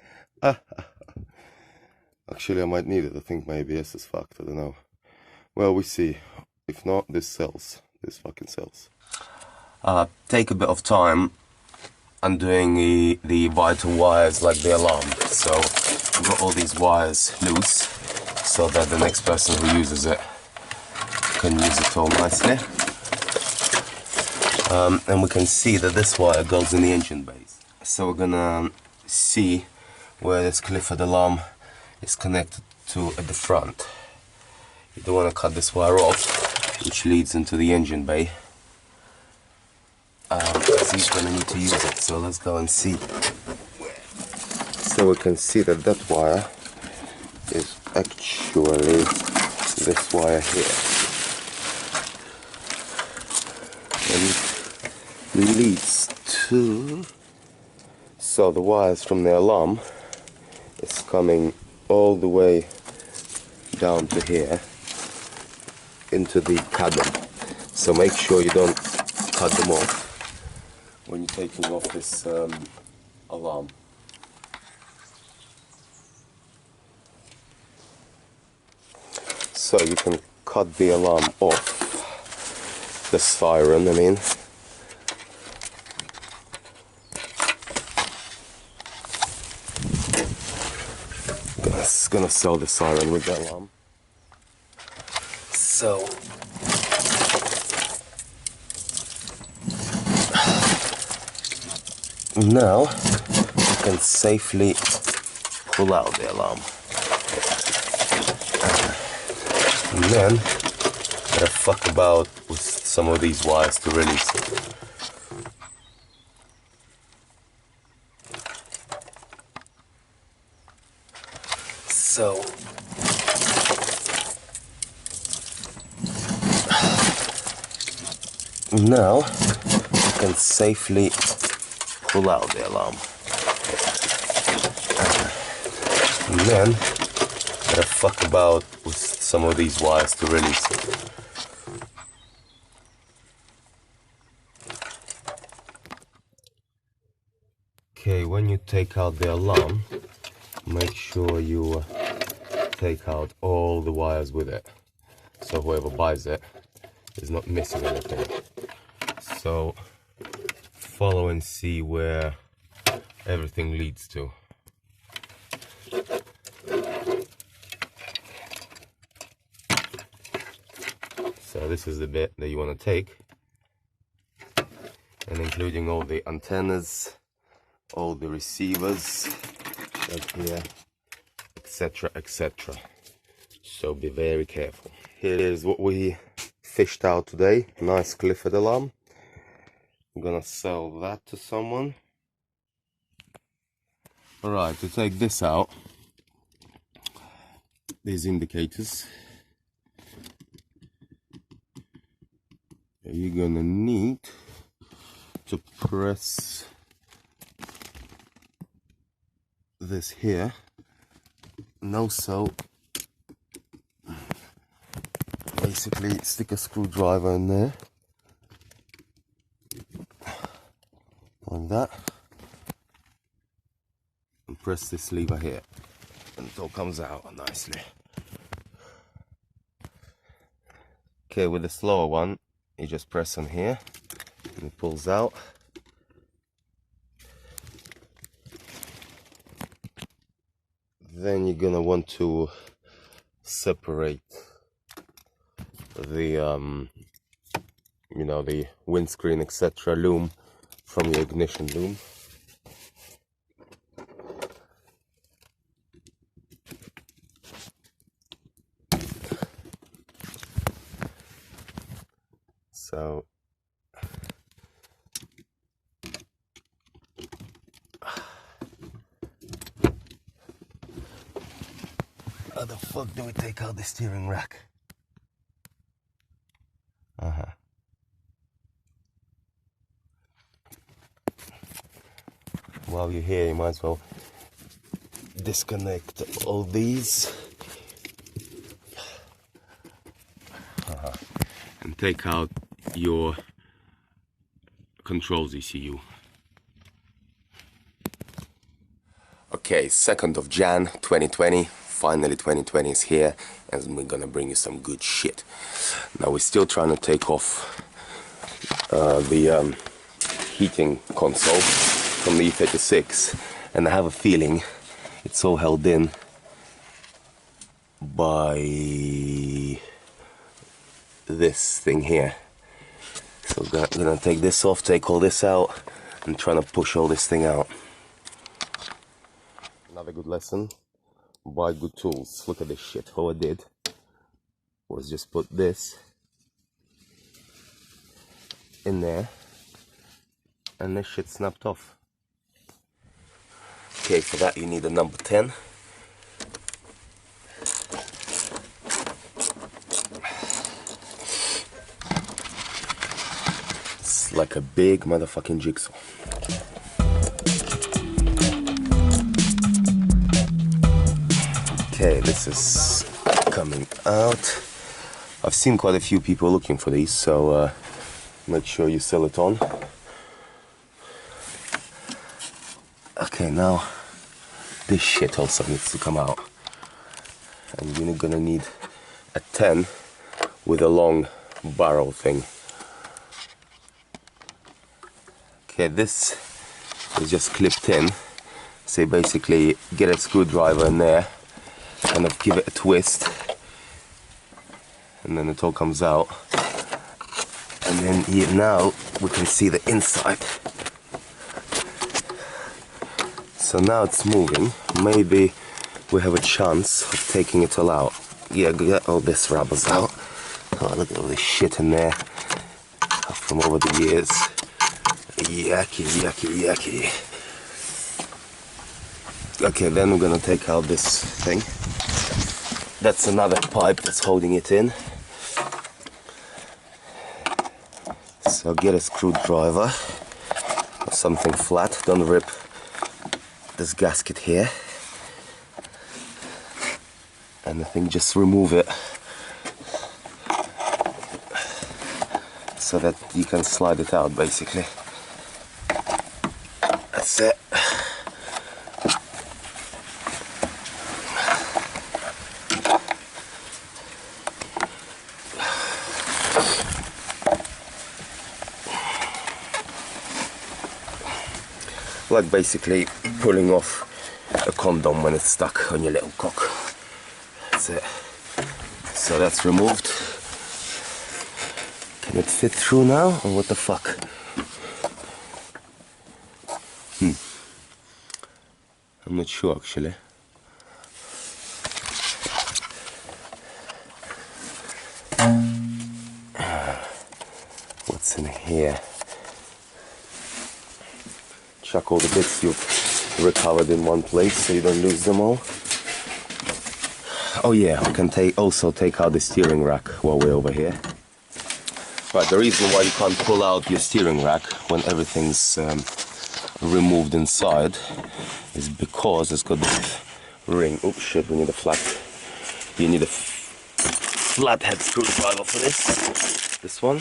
Actually, I might need it. I think my ABS is fucked. I don't know. Well, we see. If not, this sells. This fucking sells. Take a bit of time undoing the vital wires like the alarm. So I've got all these wires loose so that the next person who uses it can use it all nicely. and we can see that this wire goes in the engine base. So we're gonna see where this Clifford alarm is connected to at the front. You don't want to cut this wire off, which leads into the engine bay, because he's gonna need to use it. So let's go and see. So we can see that that wire is actually this wire here, and it leads to, so the wires from the alarm is coming all the way down to here into the cabin. So make sure you don't cut them off when you're taking off this alarm. So you can cut the alarm off, the siren I mean. Gonna sell the siren with the alarm. So now you can safely pull out the alarm. And then gotta fuck about with some of these wires to release it. So now you can safely pull out the alarm. And then gotta fuck about with some of these wires to release it. Okay, when you take out the alarm, make sure you take out all the wires with it, so whoever buys it is not missing anything. So follow and see where everything leads to. So this is the bit that you want to take, and including all the antennas, all the receivers right here, etc, etc. So be very careful. Here is what we fished out today. Nice Clifford alarm. I'm gonna sell that to someone. Alright, to take this out, these indicators, you're gonna need to press this here, and also basically stick a screwdriver in there like that, and press this lever here, and it all comes out nicely. Okay, with the slower one you just press on here and it pulls out. Then you're gonna want to separate the you know, the windscreen etc loom from your ignition loom. So how the fuck do we take out the steering rack? While you're here, you might as well disconnect all these and take out your controls ECU. Okay, 2nd of Jan 2020. Finally 2020 is here, and we're gonna bring you some good shit. Now we're still trying to take off the heating console from the E36, and I have a feeling it's all held in by this thing here. So we're gonna take this off, take all this out, and trying to push all this thing out. Another good lesson: buy good tools. Look at this shit. All I did was just put this in there, and this shit snapped off. Okay, for that you need a number 10. It's like a big motherfucking jigsaw. Okay, this is coming out. I've seen quite a few people looking for these, so make sure you sell it on. Okay, now this shit also needs to come out, and you're gonna need a 10 with a long barrel thing. Okay, this is just clipped in, so you basically get a screwdriver in there, kind of give it a twist, and then it all comes out. And then here now we can see the inside. So now it's moving. Maybe we have a chance of taking it all out. Yeah, get all this rubbers out. Oh, look at all this shit in there from over the years. Yucky, yucky, yucky. Okay, then we're gonna take out this thing. That's another pipe that's holding it in. So get a screwdriver or something flat. Don't rip this gasket here. And I think just remove it so that you can slide it out, basically. That's it. Like basically pulling off a condom when it's stuck on your little cock. That's it. So that's removed. Can it fit through now, or what the fuck? I'm not sure actually. What's in here? Chuck all the bits you've recovered in one place so you don't lose them all. Oh yeah, we can also take out the steering rack while we're over here. Right, the reason why you can't pull out your steering rack when everything's removed inside is because it's got this ring. Oops, shit, we need a flat. You need a flathead screwdriver for this. This one.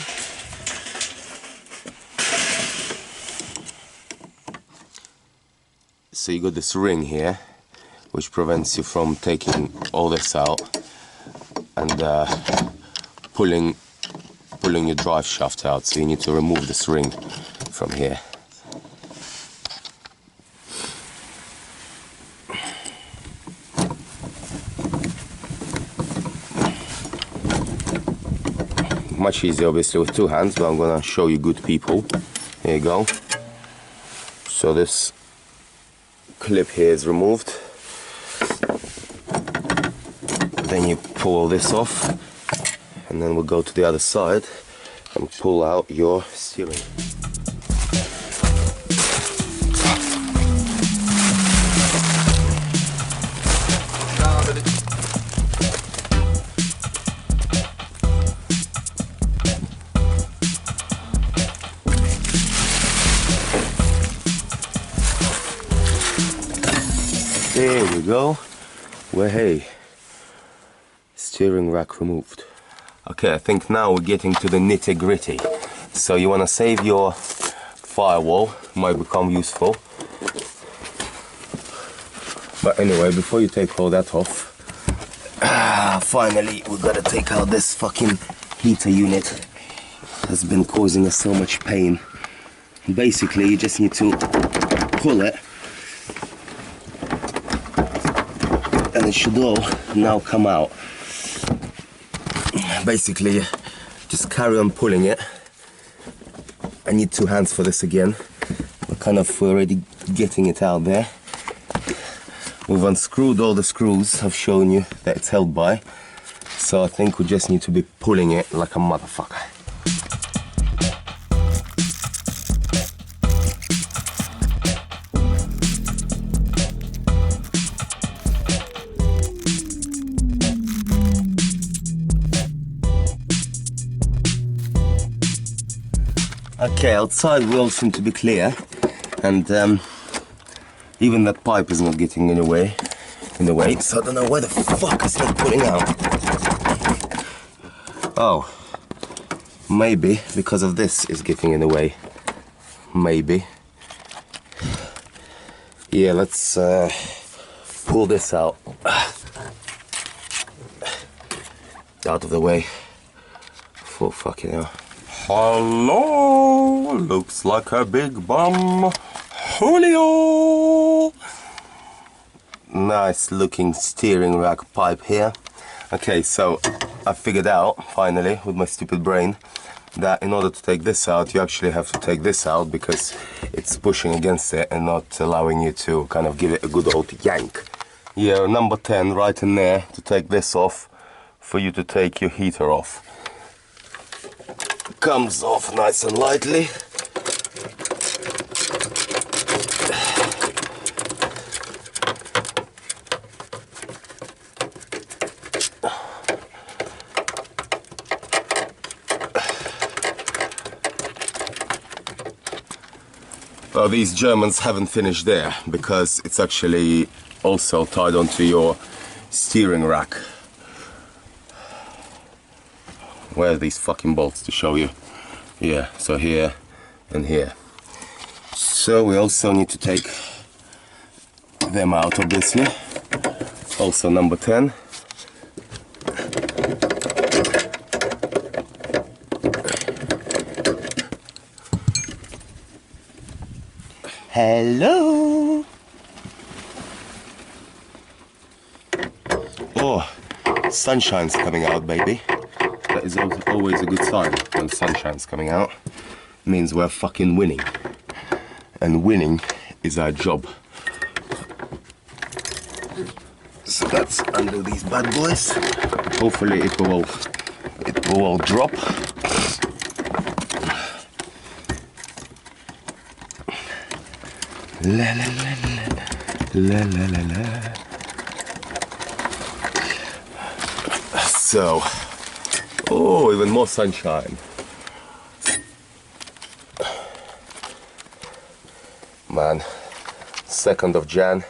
So you got this ring here, which prevents you from taking all this out and pulling your drive shaft out. So you need to remove this ring from here. Much easier obviously with two hands, but I'm gonna show you good people. Here you go. So this clip here is removed. Then you pull this off, and then we'll go to the other side and pull out your steering. There we go. Well, hey, steering rack removed. Okay, I think now we're getting to the nitty-gritty. So you want to save your firewall, might become useful. But anyway, before you take all that off, finally we gotta take out this fucking heater unit. Has been causing us so much pain. Basically, you just need to pull it, and it should all now come out. Basically, just carry on pulling it I need 2 hands for this again. We're already getting it out there. We've unscrewed all the screws. I've shown you that it's held by. So I think we just need to be pulling it like a motherfucker. Okay, outside we all seem to be clear, and even that pipe is not getting in the way, so I don't know why the fuck it's not pulling out. Oh, maybe because of this is getting in the way. Maybe. Yeah, let's pull this out. Out of the way. For fucking hell. Hello, looks like a big bum. Julio! Nice looking steering rack pipe here. Okay, so I figured out, finally, with my stupid brain, that in order to take this out, you actually have to take this out because it's pushing against it and not allowing you to kind of give it a good old yank. Yeah, number 10 right in there to take this off for you to take your heater off. Comes off nice and lightly. Well, these Germans haven't finished there because it's actually also tied onto your steering rack. Where are these fucking bolts to show you? Yeah, so here and here. So we also need to take them out, obviously. Also number 10. Hello. Oh, sunshine's coming out, baby. That is always a good sign when sunshine's coming out. It means we're fucking winning. And winning is our job. So let's undo these bad boys. Hopefully it will all drop. La la la la la la la la. So, oh, even more sunshine. Man, 2nd of Jan,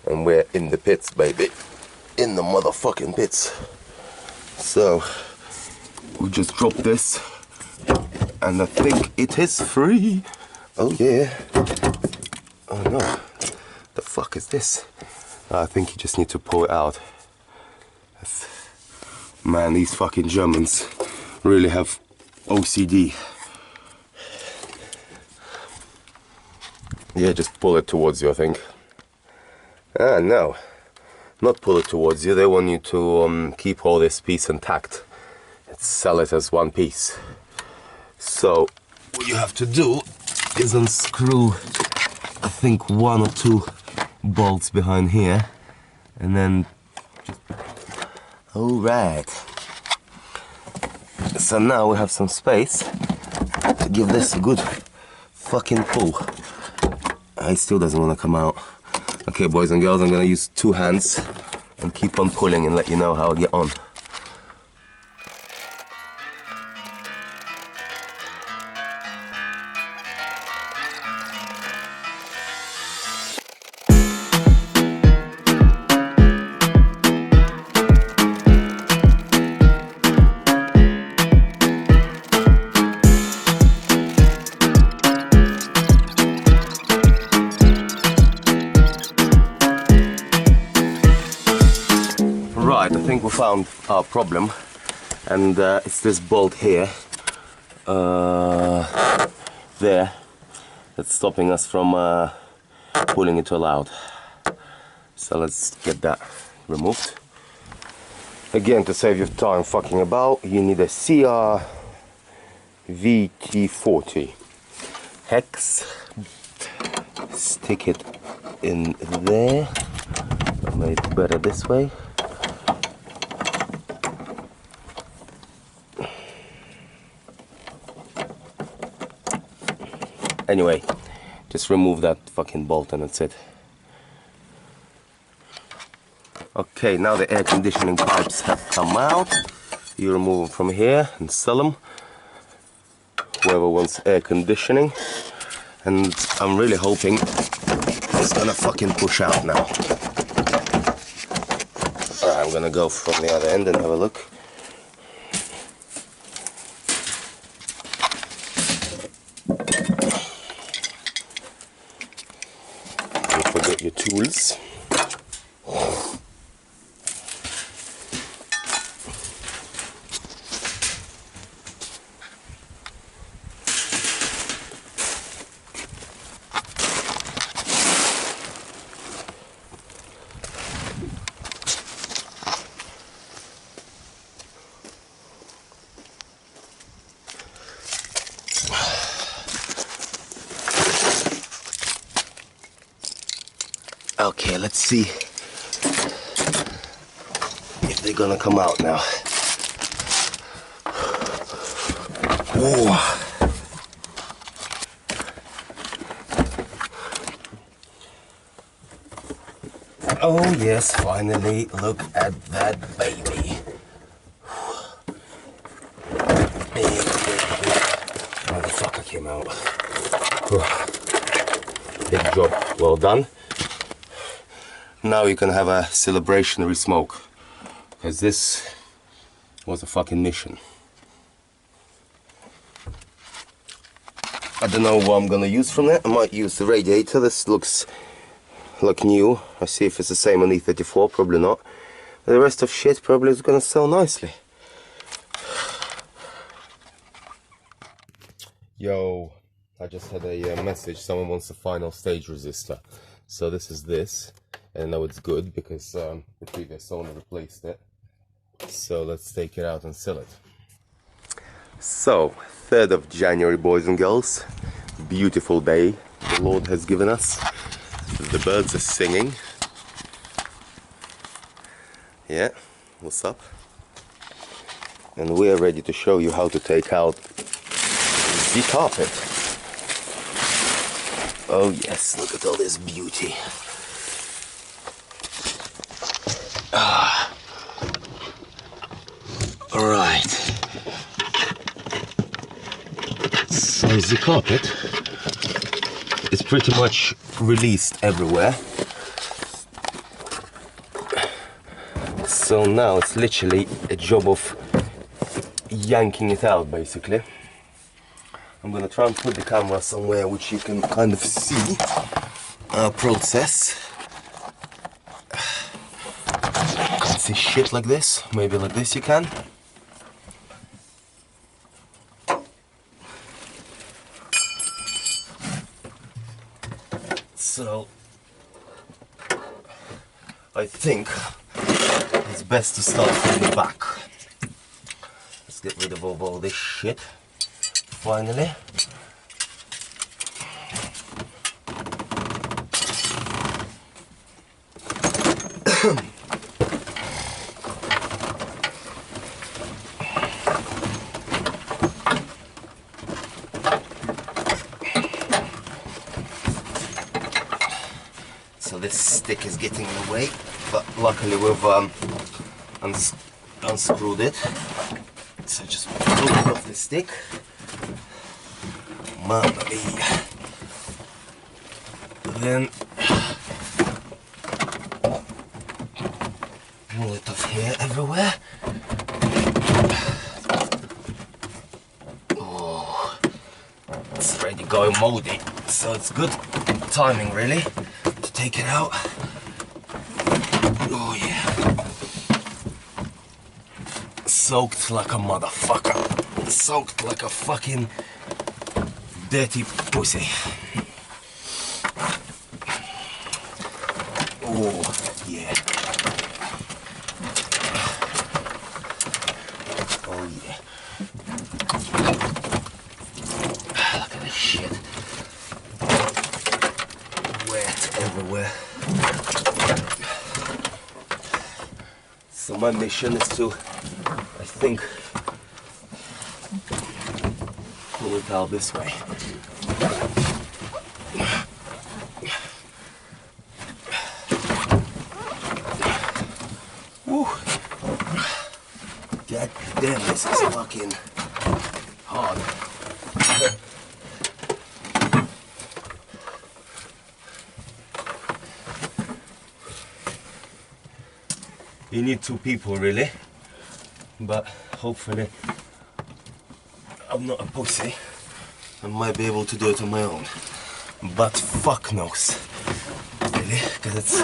and we're in the pits, baby. In the motherfucking pits. So, we just dropped this, and I think it is free. Oh yeah. Oh no, the fuck is this? I think you just need to pull it out. Man, these fucking Germans really have OCD. Yeah, just pull it towards you, I think. Ah, no, not pull it towards you. They want you to keep all this piece intact and sell it as one piece. So, what you have to do is unscrew, I think, 1 or 2 bolts behind here, and then just... All right. So now we have some space to give this a good fucking pull. It still doesn't want to come out. Okay, boys and girls, I'm gonna use 2 hands and keep on pulling and let you know how I get on. Right, I think we found our problem, and it's this bolt here, there, that's stopping us from pulling it all out. So let's get that removed. Again, to save you time fucking about, you need a CR VT40. hex, stick it in there. I made it better this way. Anyway, just remove that fucking bolt and that's it. Okay, now the air conditioning pipes have come out. You remove them from here and sell them. Whoever wants air conditioning. And I'm really hoping it's gonna fucking push out now. Alright, I'm gonna go from the other end and have a look. Don't forget your tools. Okay, let's see if they're gonna come out now. Oh. Oh yes, finally, look at that baby. Big motherfucker came out. Big job, well done. Now you can have a celebrationary smoke, because this was a fucking mission. I don't know what I'm gonna use from that. I might use the radiator. This looks like new. I see if it's the same on E34, probably not. The rest of shit probably is gonna sell nicely. Yo, I just had a message. Someone wants a final stage resistor. So this is this. And I know it's good because the previous owner replaced it. So let's take it out and sell it. So, 3rd of January, boys and girls. Beautiful day the Lord has given us. The birds are singing. Yeah, what's up? And we are ready to show you how to take out the carpet. Oh yes, look at all this beauty. Alright. So the carpet is pretty much released everywhere. So now it's literally a job of yanking it out, basically. I'm gonna try and put the camera somewhere which you can kind of see our process. Can't see shit like this. Maybe like this you can. So I think it's best to start from the back. Let's get rid of all this shit. Finally. So this stick is getting in the way, but luckily we've unscrewed it. So just pull it off the stick. Mamma mia. Then pull it off here everywhere. Oh, it's already going moldy, so it's good timing really to take it out. Oh yeah. Soaked like a motherfucker. Soaked like a fucking dirty pussy. Oh, yeah. Oh, yeah. Look at this shit. everywhere. So my mission is to, I think, pull it out this way. Woo. God damn, this is fucking hard. You need two people really, but hopefully I'm not a pussy. I might be able to do it on my own. But fuck knows, really, because it's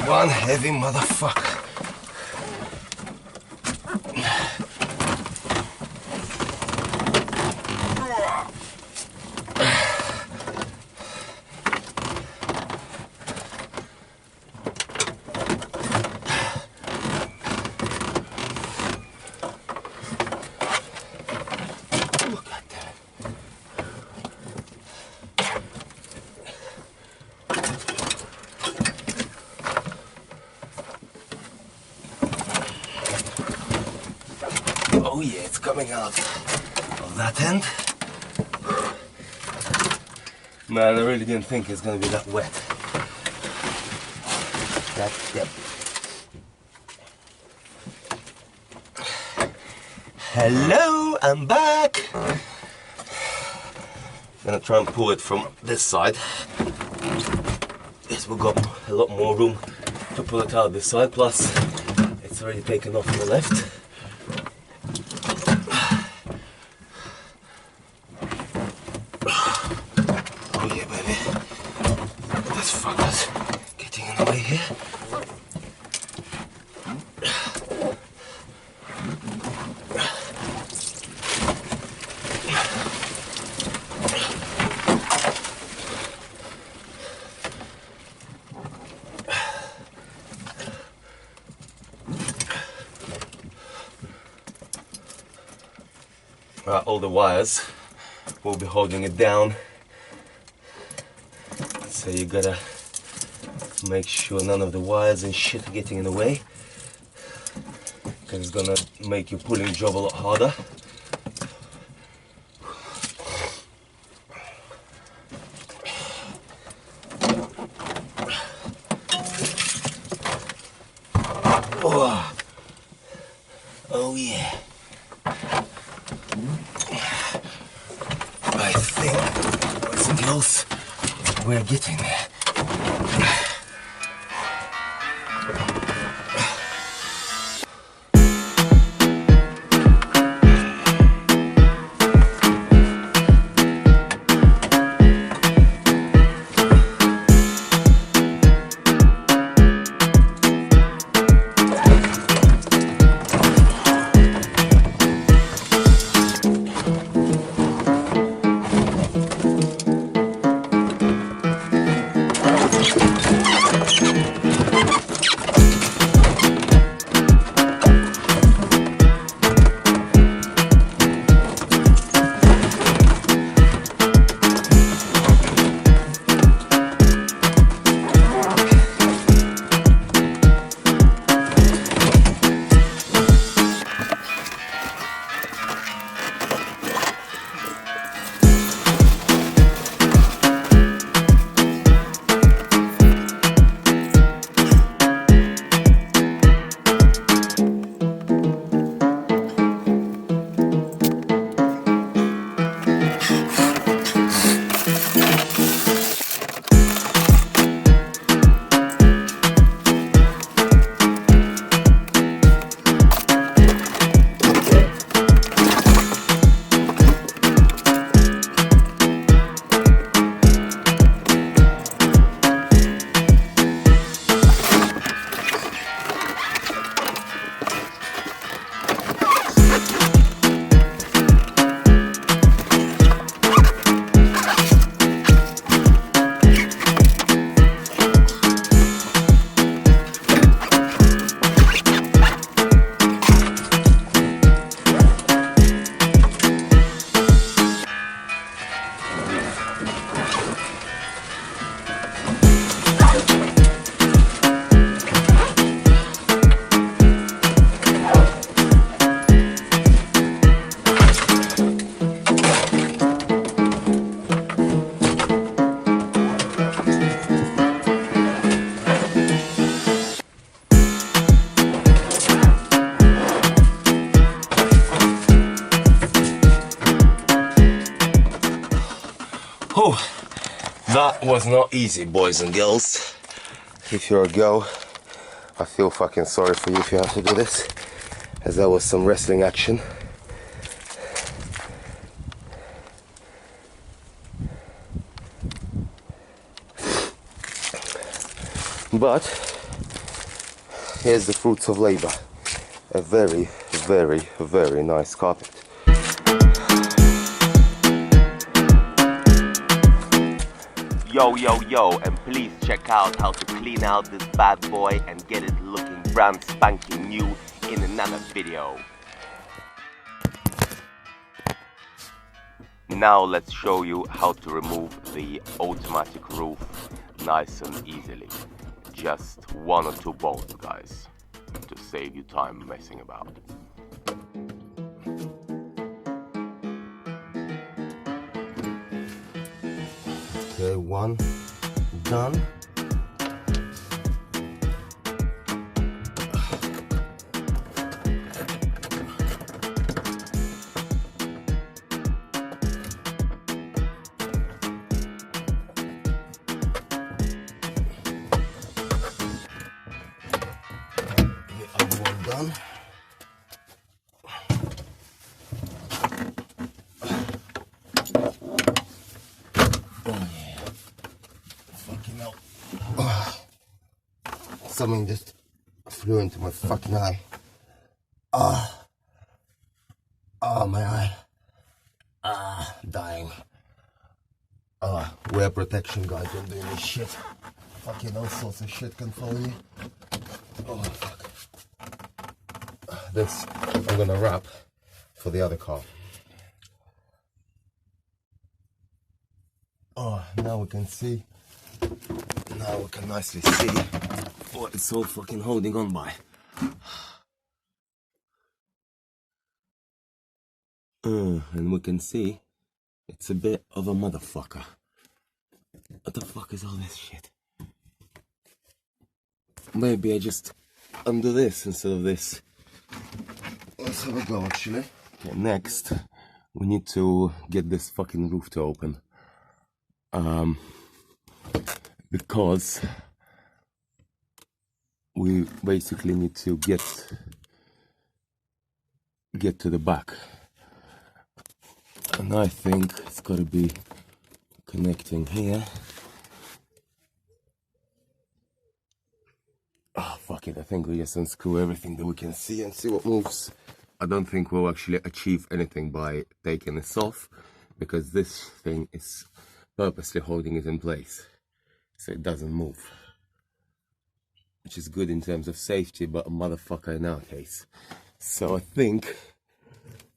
one heavy motherfucker. Oh yeah, it's coming out of that end. Man, I really didn't think it's gonna be that wet. Yep. Hello, I'm back. Gonna try and pull it from this side. Yes, we've got a lot more room to pull it out this side, plus it's already taken off on the left. Oh yeah, baby. This fucker's getting in the way here. All the wires will be holding it down, so you gotta make sure none of the wires and shit are getting in the way, because it's gonna make your pulling job a lot harder. Oh yeah. I think, boys and girls, we're getting there. That was not easy, boys and girls. If you're a girl, I feel fucking sorry for you if you have to do this, as that was some wrestling action. But here's the fruits of labor. A very, very, very nice carpet. Yo, yo, yo, and please check out how to clean out this bad boy and get it looking brand spanking new in another video. Now let's show you how to remove the automatic roof nice and easily. Just 1 or 2 bolts, guys, to save you time messing about. Okay, 1 done. Done. Oh yeah. Fucking hell. Oh. Something just flew into my fucking eye. Ah. Oh, my eye. Ah, dying. Ah, wear protection, guys, when doing this shit. Fucking all sorts of shit can follow you. Oh, fuck. This I'm gonna wrap for the other car. Oh, now we can see. Now we can nicely see what it's all fucking holding on by. And we can see it's a bit of a motherfucker. What the fuck is all this shit? Maybe I just undo this instead of this. Let's have a go, actually. Okay, next, we need to get this fucking roof to open. Because we basically need to get to the back. And I think it's gotta be connecting here. Oh, fuck it, I think we just unscrew everything that we can see and see what moves. I don't think we'll actually achieve anything by taking this off, because this thing is purposely holding it in place so it doesn't move, which is good in terms of safety, but a motherfucker in our case. So I think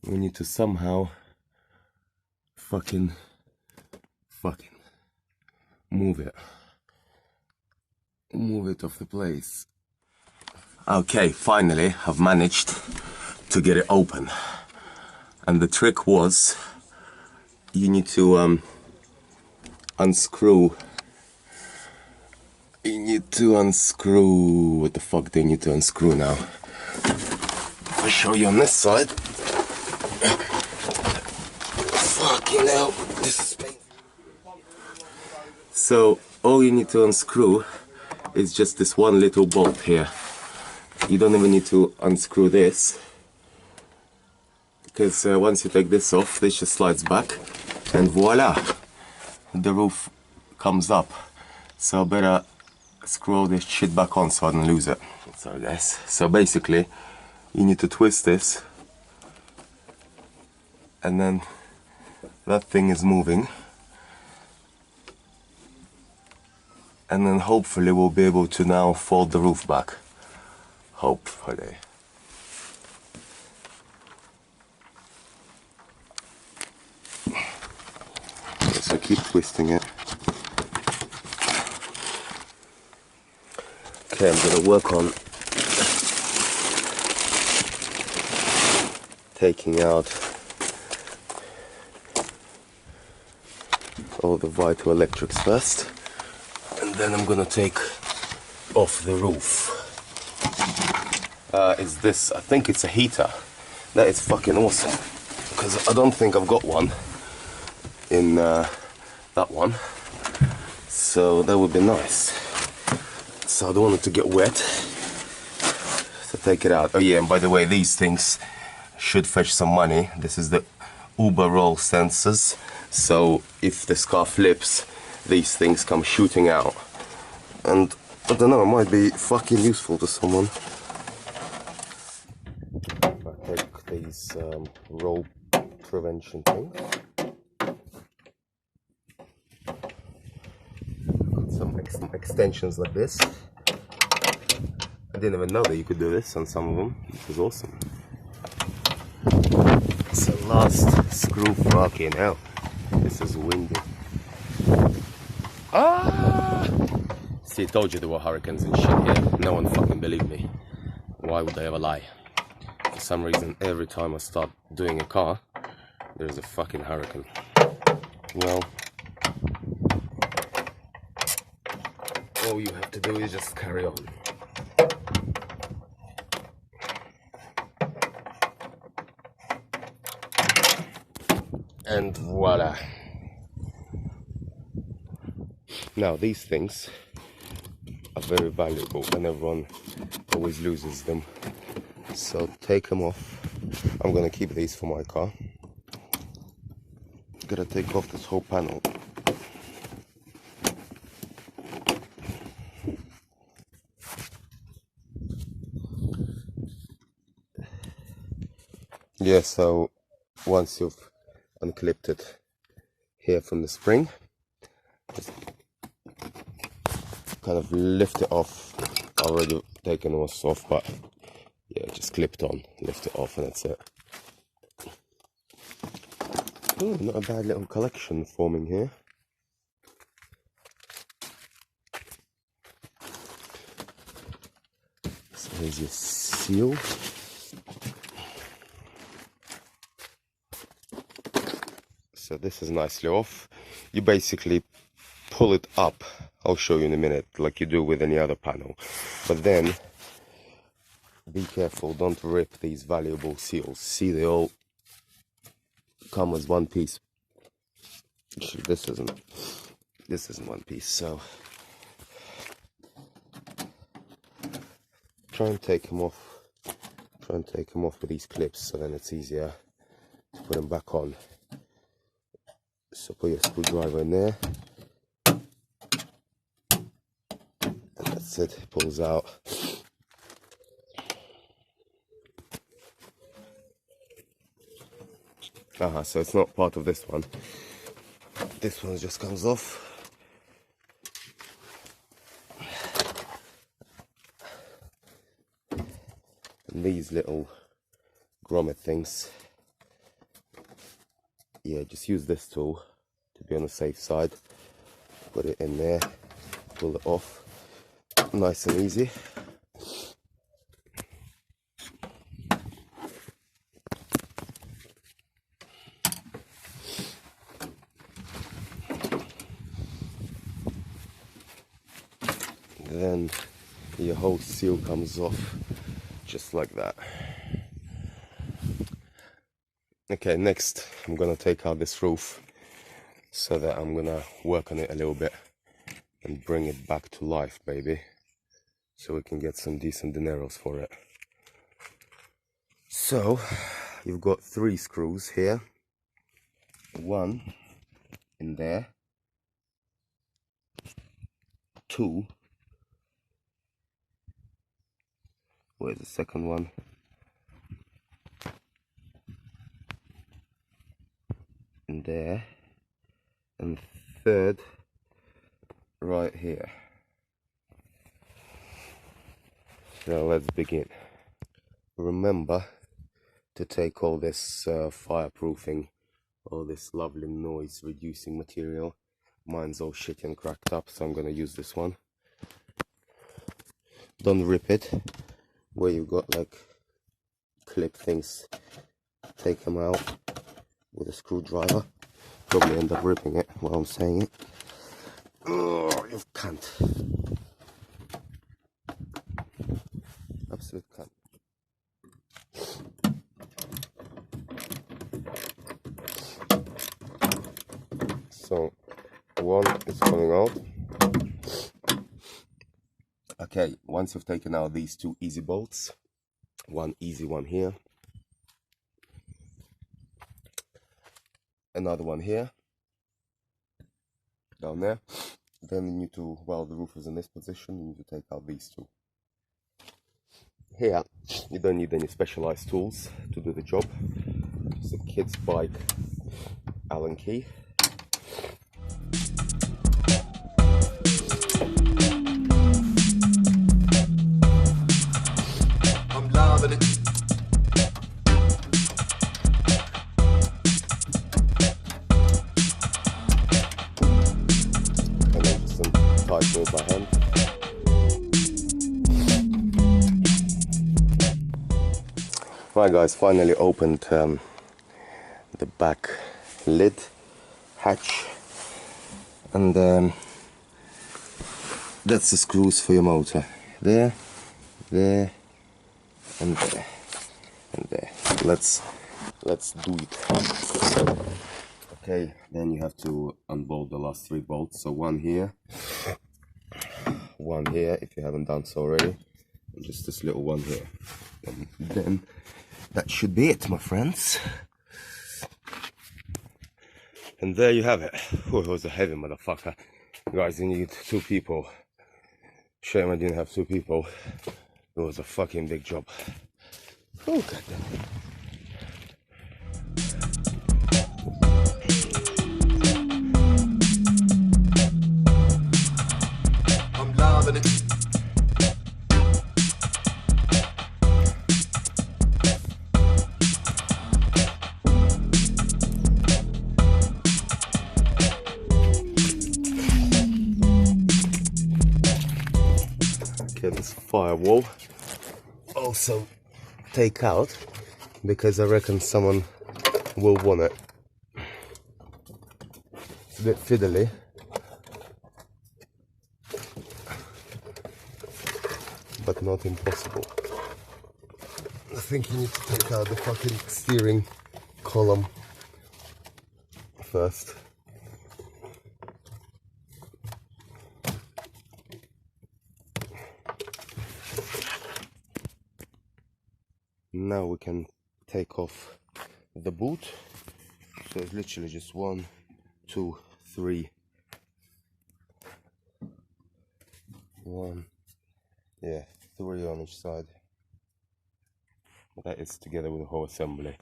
we need to somehow fucking move it off the place. Okay, finally I've managed to get it open, and the trick was you need to unscrew. What the fuck do you need to unscrew now? I'll show you on this side. Fucking hell, this is painful. So all you need to unscrew is just this one little bolt here. You don't even need to unscrew this, because once you take this off, this just slides back, and voila, the roof comes up. So I better screw all this shit back on so I don't lose it. Sorry guys. So basically, you need to twist this, and then that thing is moving, and then hopefully we'll be able to now fold the roof back. Hopefully. Okay, so keep twisting it. Okay, I'm gonna work on taking out all the vital electrics first, and then I'm gonna take off the roof. Is this, I think it's a heater. That is fucking awesome, because I don't think I've got one in that one. so that would be nice. So I don't want it to get wet, so take it out. Oh yeah, and by the way, these things should fetch some money. This is the Uber roll sensors, so if this car flips, these things come shooting out, and I don't know, it might be fucking useful to someone. I take these roll prevention things. Some extensions like this. I didn't even know that you could do this on some of them. This is awesome. It's the last screw. Fucking hell. This is windy. Ah! See, I told you there were hurricanes and shit here. No one fucking believed me. Why would they ever lie? For some reason, every time I start doing a car, there's a fucking hurricane. Well, all you have to do is just carry on. And voila. Now these things are very valuable and everyone always loses them. So take them off. I'm gonna keep these for my car. Gotta take off this whole panel. Yeah, so once you've unclipped it here from the spring, just kind of lift it off. Already taken this off, but yeah, just clipped on, lift it off, and that's it. Ooh, not a bad little collection forming here. So here's your seal. So this is nicely off. You basically pull it up. I'll show you in a minute, like you do with any other panel. But then, be careful, don't rip these valuable seals. See, they all come as one piece. Actually, this isn't one piece, so try and take them off. Try and take them off with these clips, so then it's easier to put them back on. So put your screwdriver in there, and that's it, it pulls out. So it's not part of this one. This one just comes off. And these little grommet things, yeah, just use this tool to be on the safe side. Put it in there, pull it off, nice and easy. Then your whole seal comes off just like that. Okay, next I'm gonna take out this roof so that I'm gonna work on it a little bit and bring it back to life, baby, so we can get some decent dineros for it. So you've got 3 screws here, 1 in there, 2, where's the second one? In there, and 3rd right here. Now let's begin. Remember to take all this fireproofing, all this lovely noise reducing material. Mine's all shitty and cracked up, so I'm gonna use this one. Don't rip it. Where you've got like clip things, take them out with a screwdriver. Probably end up ripping it while I'm saying it. Oh, you can't. Absolute cunt. So 1 is coming out. Okay, once you've taken out these two easy bolts, one easy one here, another one here, down there, then you need to, while the roof is in this position, you need to take out these two. Here, you don't need any specialized tools to do the job. It's a kid's bike Allen key. I'm loving it. And then just some tightening with my hand. Right guys, finally opened the back lid hatch, and that's the screws for your motor. There, there, and there, and there. Let's do it. Okay, then you have to unbolt the last 3 bolts. So one here if you haven't done so already, and just this little one here. And then that should be it, my friends. And there you have it. Oh, it was a heavy motherfucker. Guys, you need 2 people. Shame I didn't have 2 people. It was a fucking big job. Oh, goddamn. I'm loving it. Okay, this firewall also take out, because I reckon someone will want it. It's a bit fiddly. But not impossible. I think you need to take out the fucking steering column first. Now we can take off the boot. So it's literally just 1, 2, 3. 1, yeah, 3 on each side. That is together with the whole assembly.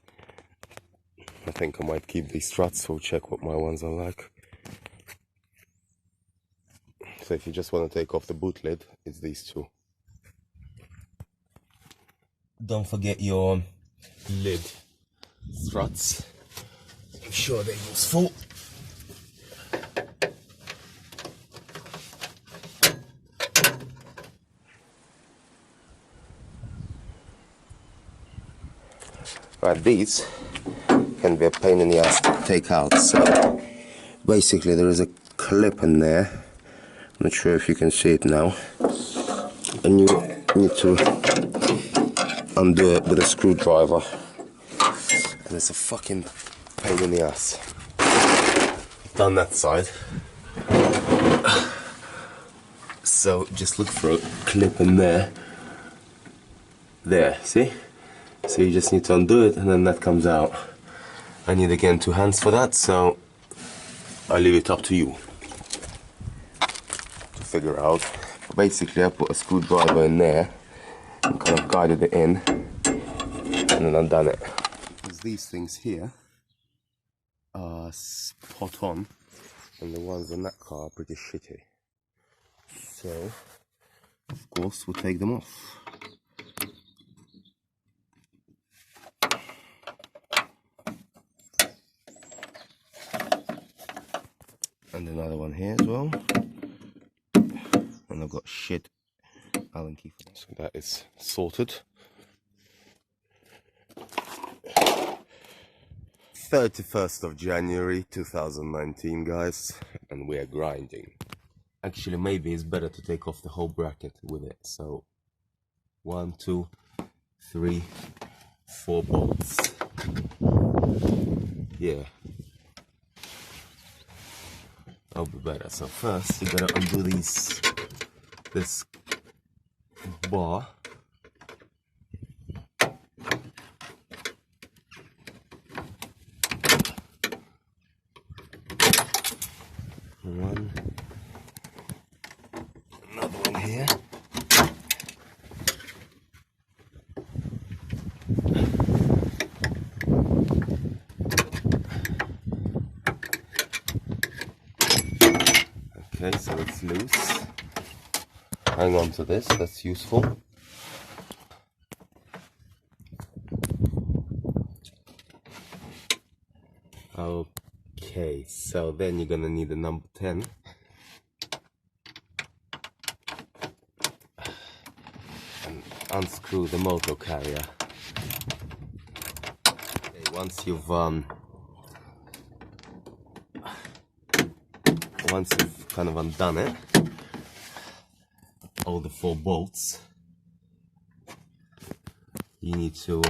I think I might keep these struts, so check what my ones are like. So if you just want to take off the boot lid, it's these 2. Don't forget your lid struts. I'm sure they're useful. Right, these can be a pain in the ass to take out. So basically there is a clip in there. I'm not sure if you can see it now. And you need to undo it with a screwdriver, and it's a fucking pain in the ass. Done that side, so just look for a clip in there. There, see? So you just need to undo it, and then that comes out. I need again 2 hands for that, so I leave it up to you to figure out. But basically I put a screwdriver in there and kind of guided it in, and then undone it. Because these things here are spot on, and the ones on that car are pretty shitty. So, of course, we'll take them off. And another one here as well. And I've got shit Allen key for that. So that is sorted. 31st of January 2019, guys, and we are grinding. Actually, maybe it's better to take off the whole bracket with it. So 1, 2, 3, 4 bolts. Yeah, that'll be better. So first you gotta undo this bar. One. Another one here. Okay, so it's loose. Hang on to this, that's useful. Okay, so then you're gonna need a number 10. And unscrew the motor carrier. Okay, once you've kind of undone it, all the 4 bolts, you need to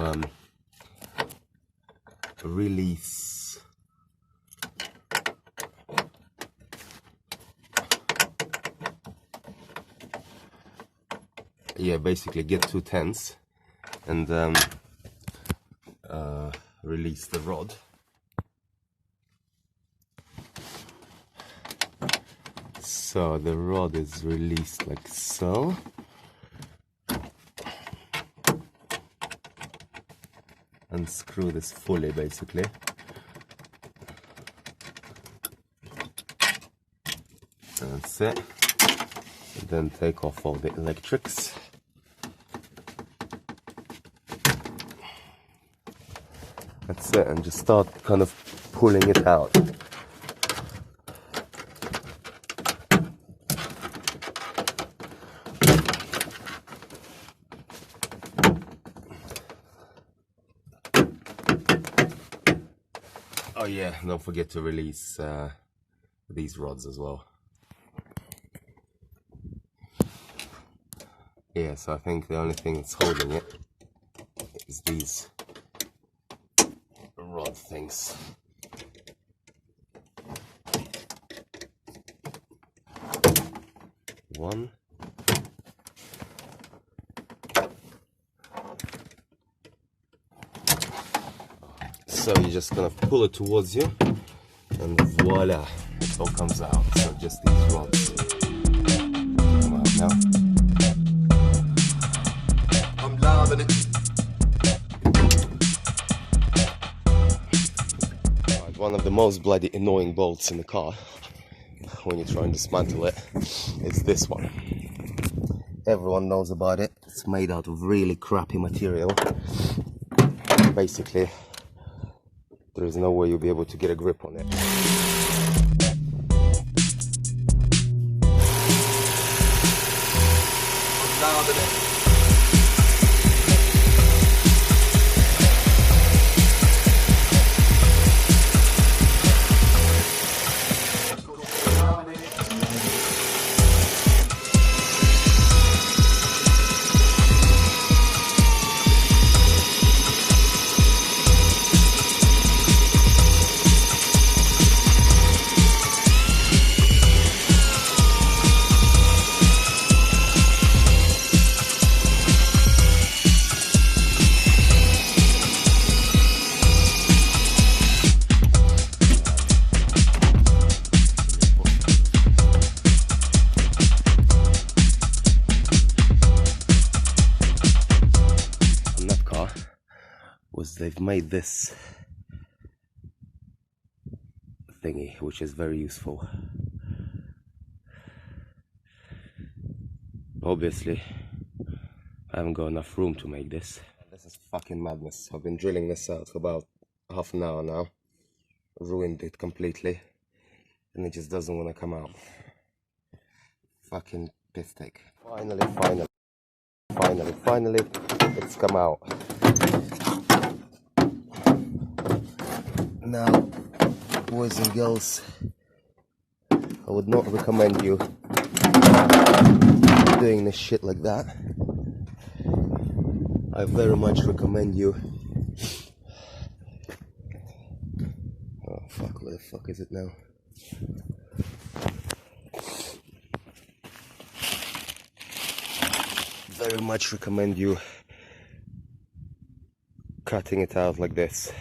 release basically get 2 10s and release the rod. So the rod is released like so. Unscrew this fully basically. That's it. And then take off all the electrics. That's it, and just start kind of pulling it out. Oh yeah, don't forget to release these rods as well. Yeah, so I think the only thing that's holding it is these rod things. One. So you're just gonna pull it towards you, and voila, it all comes out. So just these rods come out now. I'm loving it. Right, one of the most bloody annoying bolts in the car when you try and dismantle it is this one. Everyone knows about it. It's made out of really crappy material. Basically, there is no way you'll be able to get a grip on it. I'm loving it. They've made this thingy, which is very useful. Obviously, I haven't got enough room to make this. This is fucking madness. I've been drilling this out for about half an hour now. Ruined it completely, and it just doesn't want to come out. Fucking piss take. Finally, it's come out. Now, boys and girls, I would not recommend you doing this shit like that. I very much recommend you... Oh fuck, where the fuck is it now? very much recommend you cutting it out like this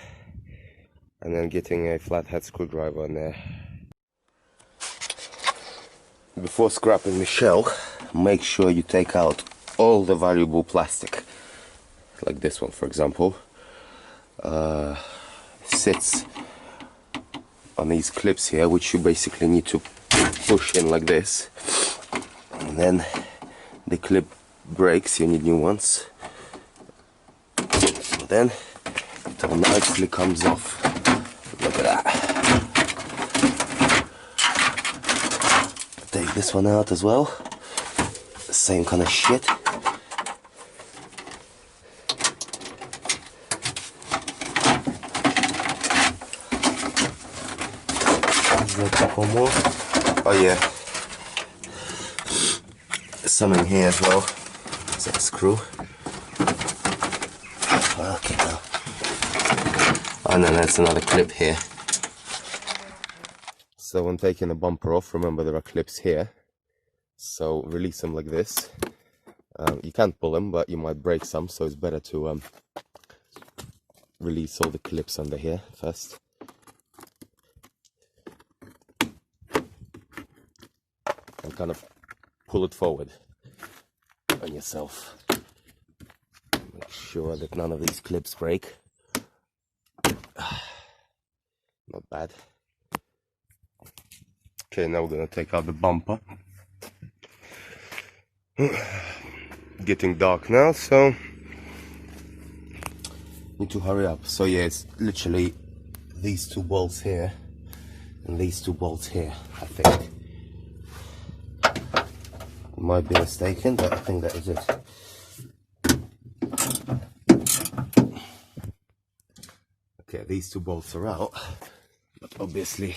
and then getting a flathead screwdriver in there. Before scrapping the shell, make sure you take out all the valuable plastic, like this one for example. Sits on these clips here, which you basically need to push in like this, and then the clip breaks, you need new ones. So then it all nicely comes off. Look at that. Take this one out as well. Same kind of shit. A couple more. Oh yeah, some in here as well. Is that a screw? Okay, now. Oh no, that's another clip here. So when taking the bumper off, remember there are clips here. So release them like this. You can't pull them, but you might break some, so it's better to release all the clips under here first. And kind of pull it forward on yourself. Make sure that none of these clips break. Not bad. Okay, now we're gonna take out the bumper. Getting dark now, so need to hurry up. So yeah, it's literally these two bolts here and these two bolts here, I think. Might be mistaken, but I think that is it. Okay, these two bolts are out, but obviously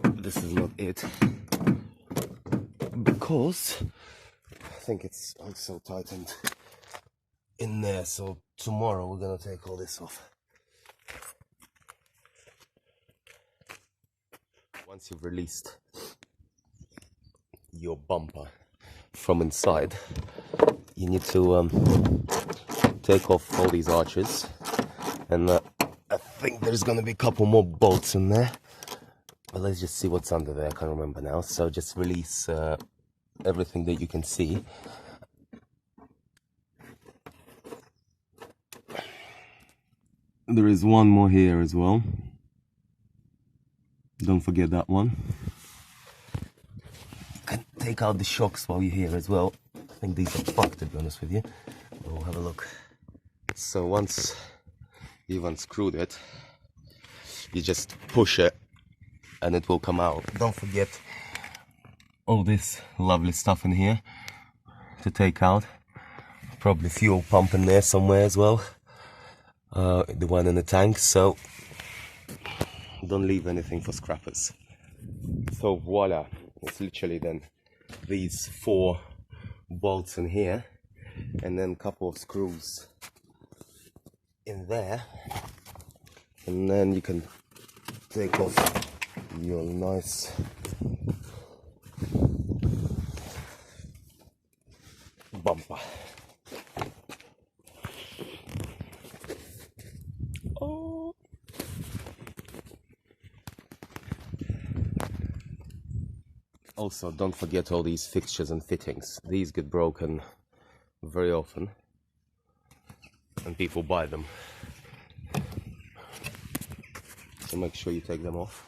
this is not it, because I think it's also tightened in there. So tomorrow we're gonna take all this off. Once you've released your bumper from inside, you need to take off all these arches, and I think there's gonna be a couple more bolts in there, but let's just see what's under there. I can't remember now, so just release everything that you can see. There is one more here as well, don't forget that one. Take out the shocks while you're here as well. I think these are fucked, to be honest with you. We'll have a look. So once you've unscrewed it, you just push it and it will come out. Don't forget all this lovely stuff in here to take out. Probably fuel pump in there somewhere as well. The one in the tank, so don't leave anything for scrappers. So voila, it's literally then these 4 bolts in here and then a couple of screws in there, and then you can take off your nice bumper. Oh. Also, don't forget all these fixtures and fittings. These get broken very often and people buy them. So make sure you take them off.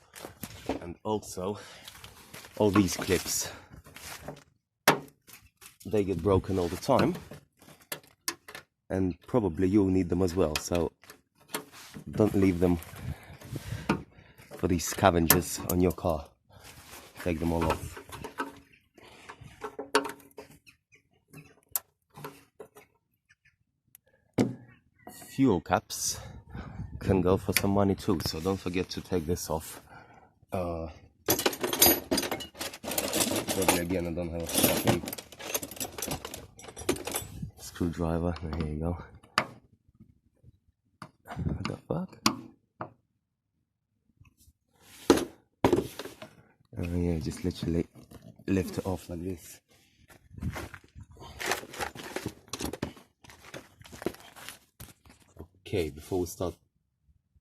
And also, all these clips, they get broken all the time, and probably you'll need them as well. So don't leave them for these scavengers on your car. Take them all off. Fuel caps can go for some money too, so don't forget to take this off. Probably again I don't have a fucking screwdriver. There you go. What the fuck? Yeah, just literally lift it off like this. Okay, before we start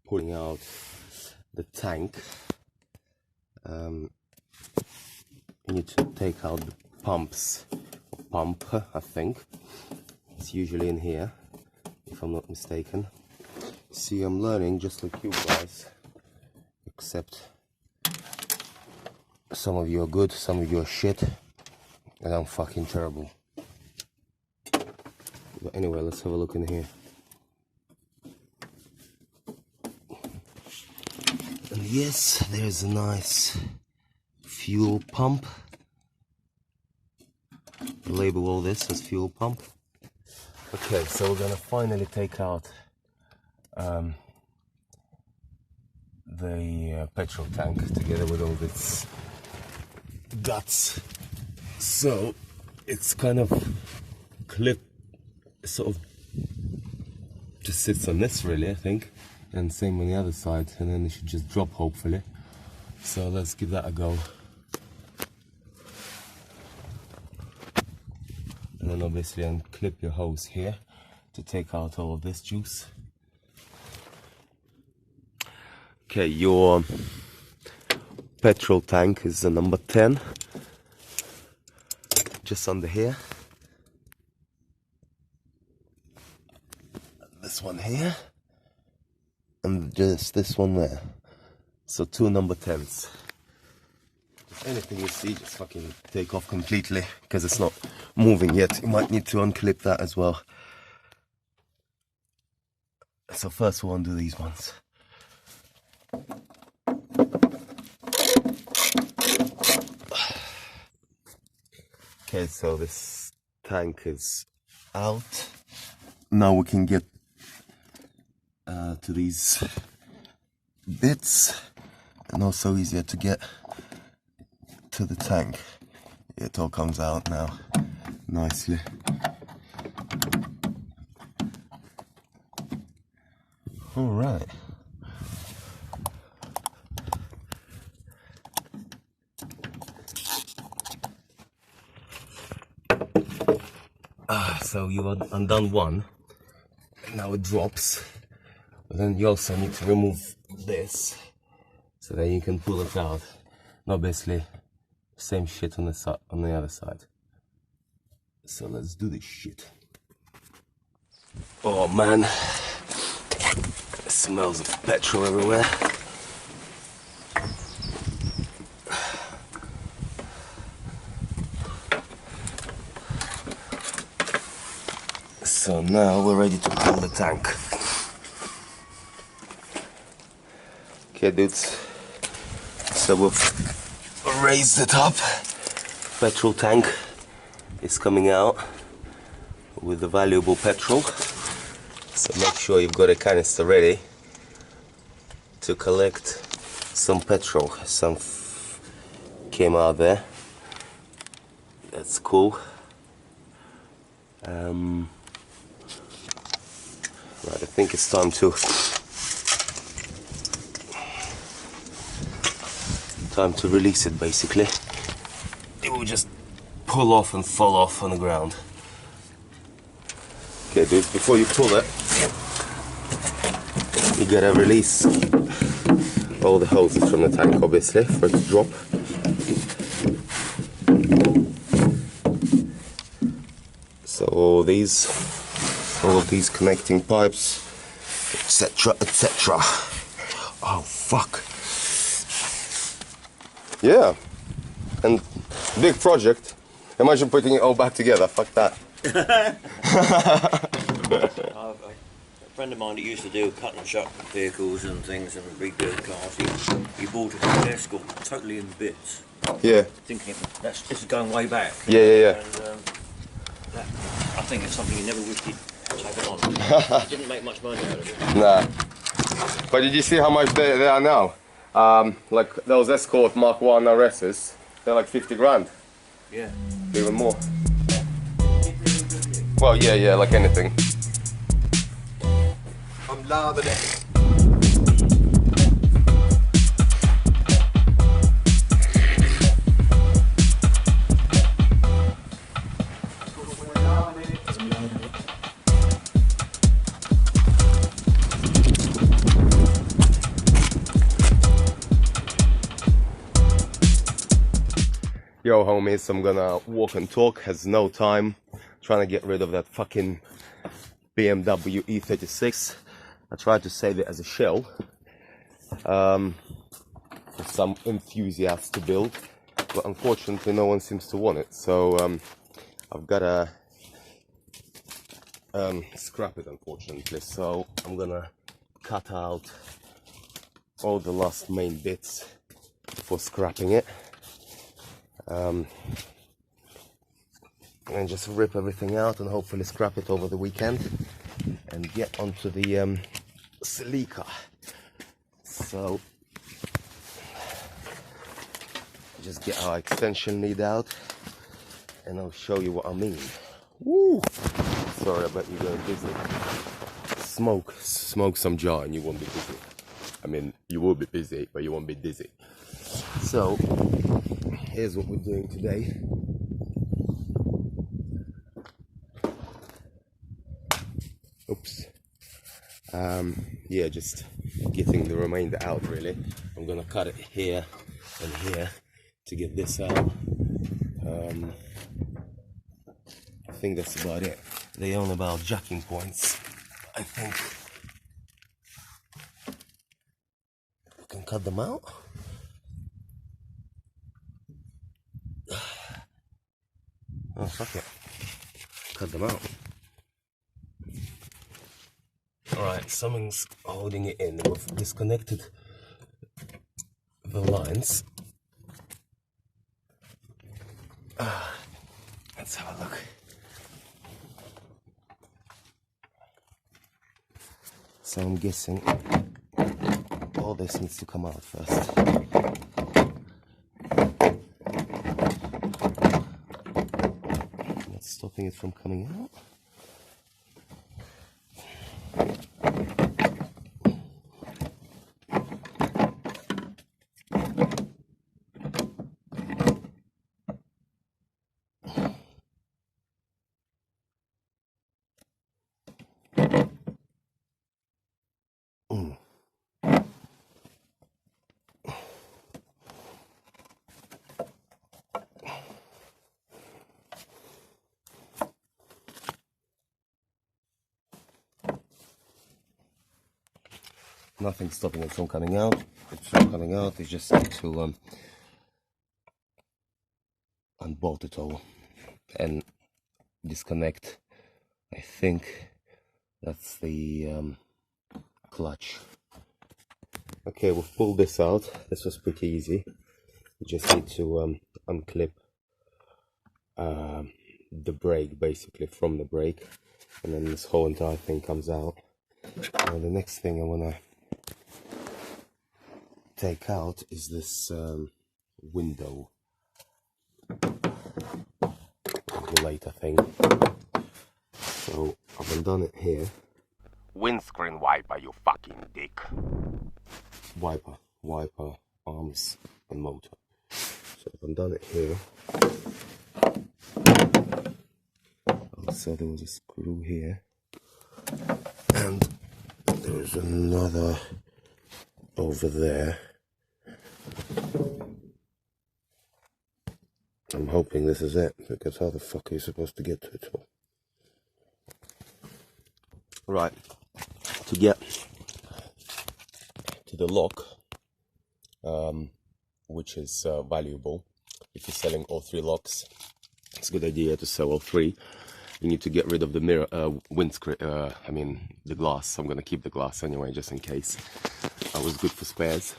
pulling out the tank, you need to take out the pump, I think. It's usually in here, if I'm not mistaken. See, I'm learning just like you guys, except some of you are good, some of you are shit, and I'm fucking terrible. But anyway, let's have a look in here. And yes, there's a nice fuel pump. Label all this as fuel pump. Okay, so we're gonna finally take out the petrol tank together with all its guts. So it's kind of clipped, sort of just sits on this really, I think, and same on the other side, and then it should just drop hopefully. So let's give that a go. And then obviously unclip your hose here to take out all of this juice. Okay, your petrol tank is the number 10, just under here. This one here, and just this one there. So 2 number 10s. If anything you see, just fucking take off completely, because it's not moving yet. You might need to unclip that as well. So first we'll undo these ones. Okay, so this tank is out. Now we can get to these bits, and also easier to get to the tank. It all comes out now nicely. All right. So you have undone one. Now it drops. But then you also need to remove this, so then you can pull it out. And obviously, same shit on the other side. So let's do this shit. Oh man, it smells of petrol everywhere. So now we're ready to pull the tank. Okay dudes, so we've raised it up. Petrol tank is coming out with the valuable petrol. So make sure you've got a canister ready to collect some petrol. Some came out there. That's cool. Right, I think it's time to release it basically. It will just pull off and fall off on the ground. Okay dude, before you pull it, you gotta release all the hoses from the tank obviously for it to drop. So all of these connecting pipes, etc, etc. Oh fuck. Yeah, and big project. Imagine putting it all back together. Fuck that. A friend of mine that used to do cut and shop vehicles and things and rebuild cars, he bought a Escort totally in bits. Yeah. Thinking this is going way back. Yeah. And I think it's something you never wished you'd taken on. You didn't make much money out of it. Nah. But did you see how much they are now? Like those Escort Mark 1 RSs, they're like 50 grand. Yeah. Even more. Well, yeah, like anything. I'm loving it. Yo homies, I'm gonna walk and talk, has no time. Trying to get rid of that fucking BMW E36. I tried to save it as a shell. For some enthusiasts to build. But unfortunately no one seems to want it. So I've gotta scrap it unfortunately. So I'm gonna cut out all the last main bits for scrapping it. And just rip everything out and hopefully scrap it over the weekend and get onto the silica. So just get our extension lead out and I'll show you what I mean. Woo! Sorry, I bet you're going busy. Smoke some jar and you won't be busy. I mean, you will be busy, but you won't be dizzy. So, here's what we're doing today. Oops. Yeah, just getting the remainder out really. I'm gonna cut it here and here to get this out. I think that's about it. They own about jacking points. I think we can cut them out. Oh fuck it. Cut them out. Alright, something's holding it in. We've disconnected the lines. Let's have a look. So I'm guessing all this needs to come out first. What's stopping it from coming out? Nothing's stopping it from coming out. It's from coming out. You just need to unbolt it all and disconnect. I think that's the clutch. Okay, we've pulled this out. This was pretty easy. You just need to unclip the brake basically from the brake, and then this whole entire thing comes out. Now the next thing I want to take out is this window regulator thing. So I've undone it here. Windscreen wiper, you fucking dick. Wiper, arms and motor. So I've undone it here. Also there was a screw here. And there's another over there. I'm hoping this is it, because how the fuck are you supposed to get to it all? Right, to get to the lock, which is valuable if you're selling all three locks. It's a good idea to sell all three. You need to get rid of the mirror, windscreen, I mean the glass. I'm gonna keep the glass anyway, just in case. I was good for spares.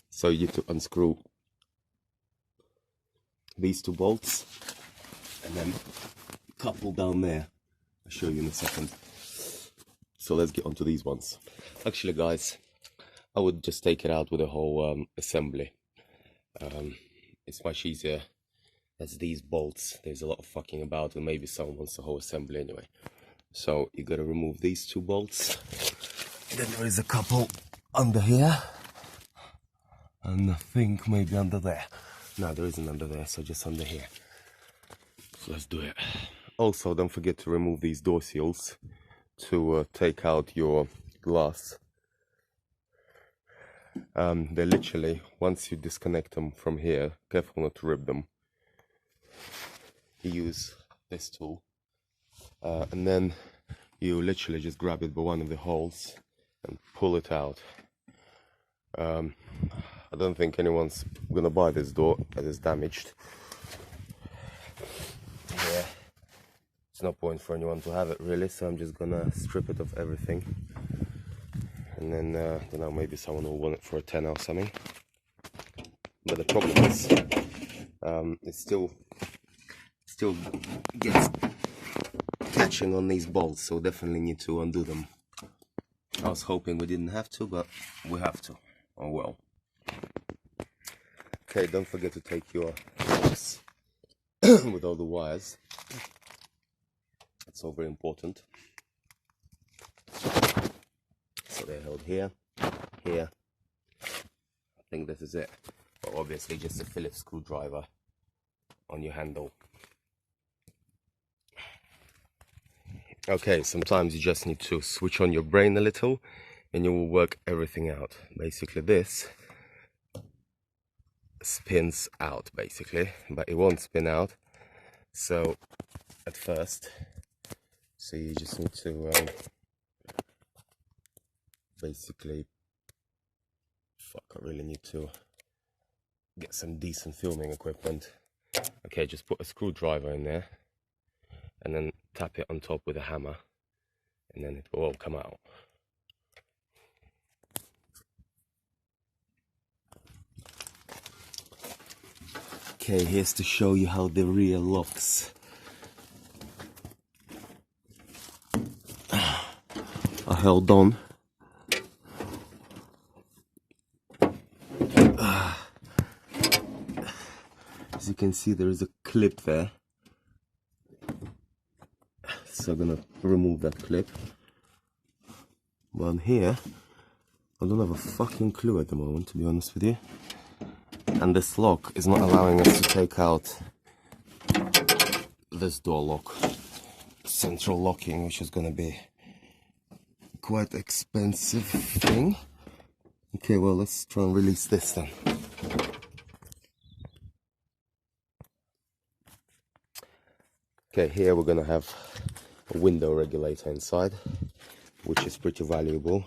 So you need to unscrew these two bolts and then couple down there. I'll show you in a second. So let's get onto these ones. Actually guys, I would just take it out with the whole assembly. It's much easier as these bolts. There's a lot of fucking about, and maybe someone wants the whole assembly anyway. So you gotta remove these two bolts. And then there is a couple under here. And I think maybe under there. No, there isn't under there, so just under here. So let's do it. Also, don't forget to remove these door seals to take out your glass. They're literally, once you disconnect them from here, careful not to rip them. You use this tool, and then you literally just grab it by one of the holes and pull it out. I don't think anyone's gonna buy this door as it's damaged. Yeah, it's no point for anyone to have it really, so I'm just gonna strip it of everything. And then, I don't know, maybe someone will want it for a tenner or something. But the problem is, it still gets catching on these bolts, so definitely need to undo them. I was hoping we didn't have to, but we have to. Oh well. Okay, don't forget to take your box with all the wires. That's all very important. So they're held here, here. I think this is it. But obviously just a Phillips screwdriver on your handle. Okay, sometimes you just need to switch on your brain a little and you will work everything out. Basically this spins out basically, but it won't spin out. So at first, so you just need to basically, I really need to get some decent filming equipment. Okay, just put a screwdriver in there and then tap it on top with a hammer and then it will all come out. Okay, here's to show you how the rear locks. I held on. As you can see, there is a clip there. So I'm gonna remove that clip. But here, I don't have a fucking clue at the moment, to be honest with you. And this lock is not allowing us to take out this door lock. Central locking, which is gonna be quite expensive thing. Okay, well, let's try and release this then. Okay, here we're gonna have a window regulator inside, which is pretty valuable.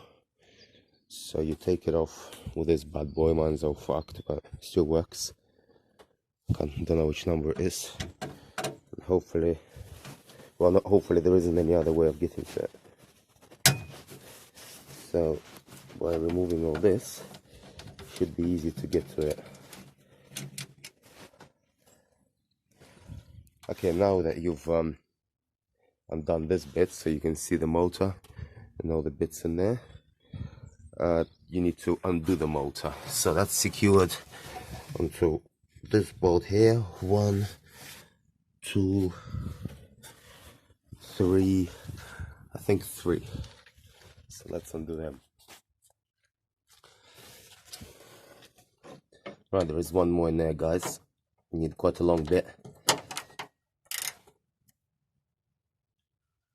So you take it off with this bad boy. Mine's all fucked, but it still works. Don't know which number it is. Hopefully, well, not hopefully, there isn't any other way of getting to it. So by removing all this, it should be easy to get to it. Okay, now that you've undone this bit, so you can see the motor and all the bits in there, you need to undo the motor. So that's secured onto this bolt here. 1, 2, 3, I think 3. So let's undo them. Right, there is one more in there, guys. You need quite a long bit.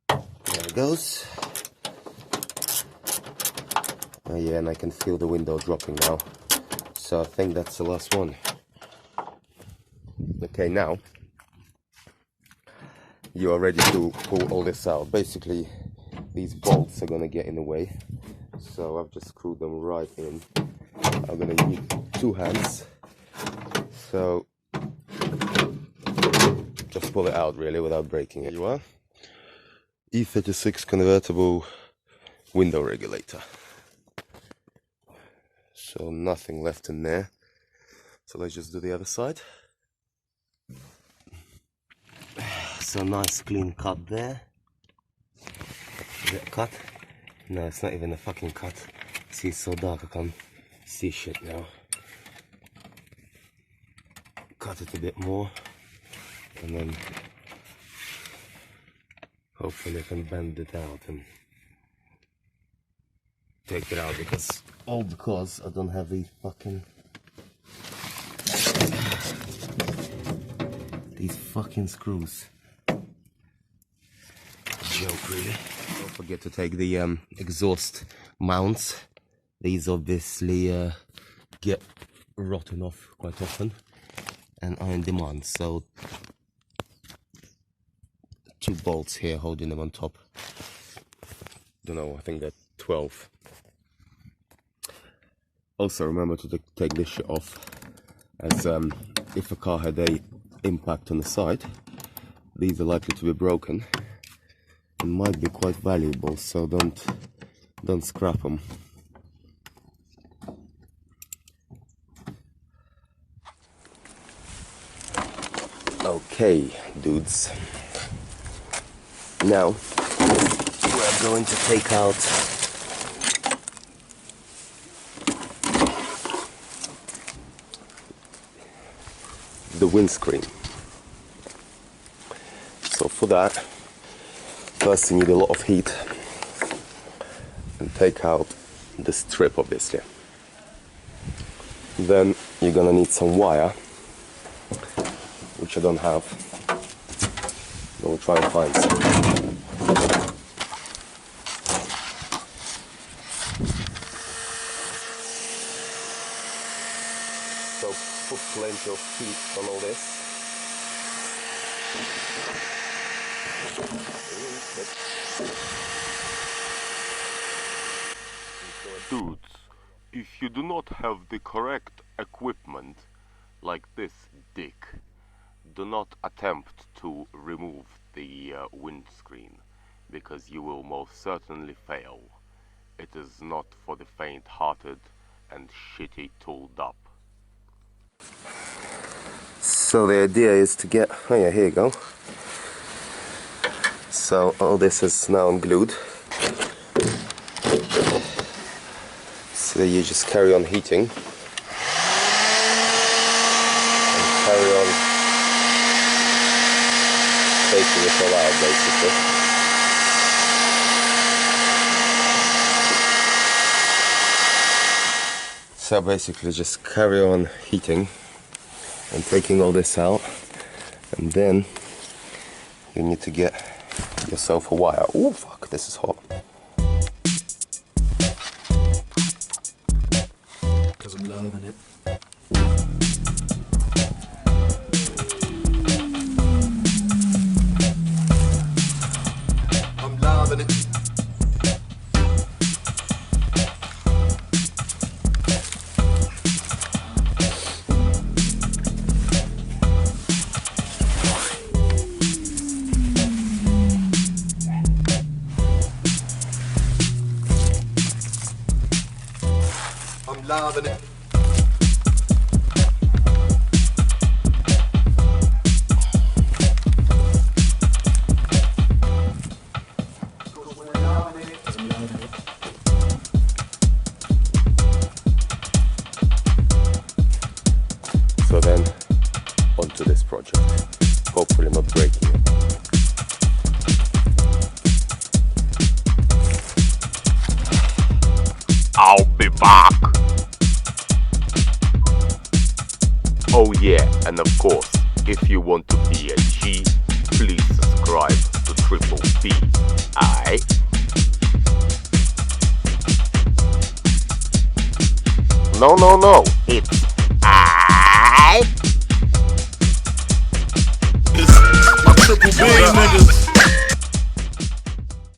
There it goes. Oh yeah, and I can feel the window dropping now. So I think that's the last one. Okay, now you are ready to pull all this out. Basically, these bolts are gonna get in the way. So I've just screwed them right in. I'm gonna need 2 hands. So just pull it out really without breaking it. Here you are. E36 convertible window regulator. So nothing left in there. So let's just do the other side. So nice clean cut there. Is it a cut? No, it's not even a fucking cut. See, it's so dark I can't see shit now. Cut it a bit more and then hopefully I can bend it out and take it out, because I don't have these fucking screws. Joke really. Don't forget to take the exhaust mounts These obviously get rotten off quite often and are in demand, so 2 bolts here holding them on top. Don't know, I think they're 12. Also remember to take this shit off, as if a car had a impact on the side, these are likely to be broken and might be quite valuable, so don't scrap them. Okay, dudes. Now we're going to take out the windscreen. So for that, first you need a lot of heat and take out the strip, obviously. Then you're gonna need some wire, which I don't have. We'll try and find some. So put plenty of heat on all this. Dudes, if you do not have the correct equipment, like this dick, do not attempt to remove the windscreen, because you will most certainly fail. It is not for the faint-hearted and shitty tooled up. So the idea is to get, oh yeah, here you go. So all this is now unglued. So you just carry on heating and carry on taking it all out, basically. So basically just carry on heating and taking all this out, and then you need to get yourself a wire. Oh fuck, this is hot. Cause I'm loving it. I'm loving it. I'm loving it. So then, onto this project. Hopefully not breaking it. I'll be back. Oh yeah, and of course, if you want to be a G, please subscribe to Triple P. Aye. No, it's I. Triple B niggas.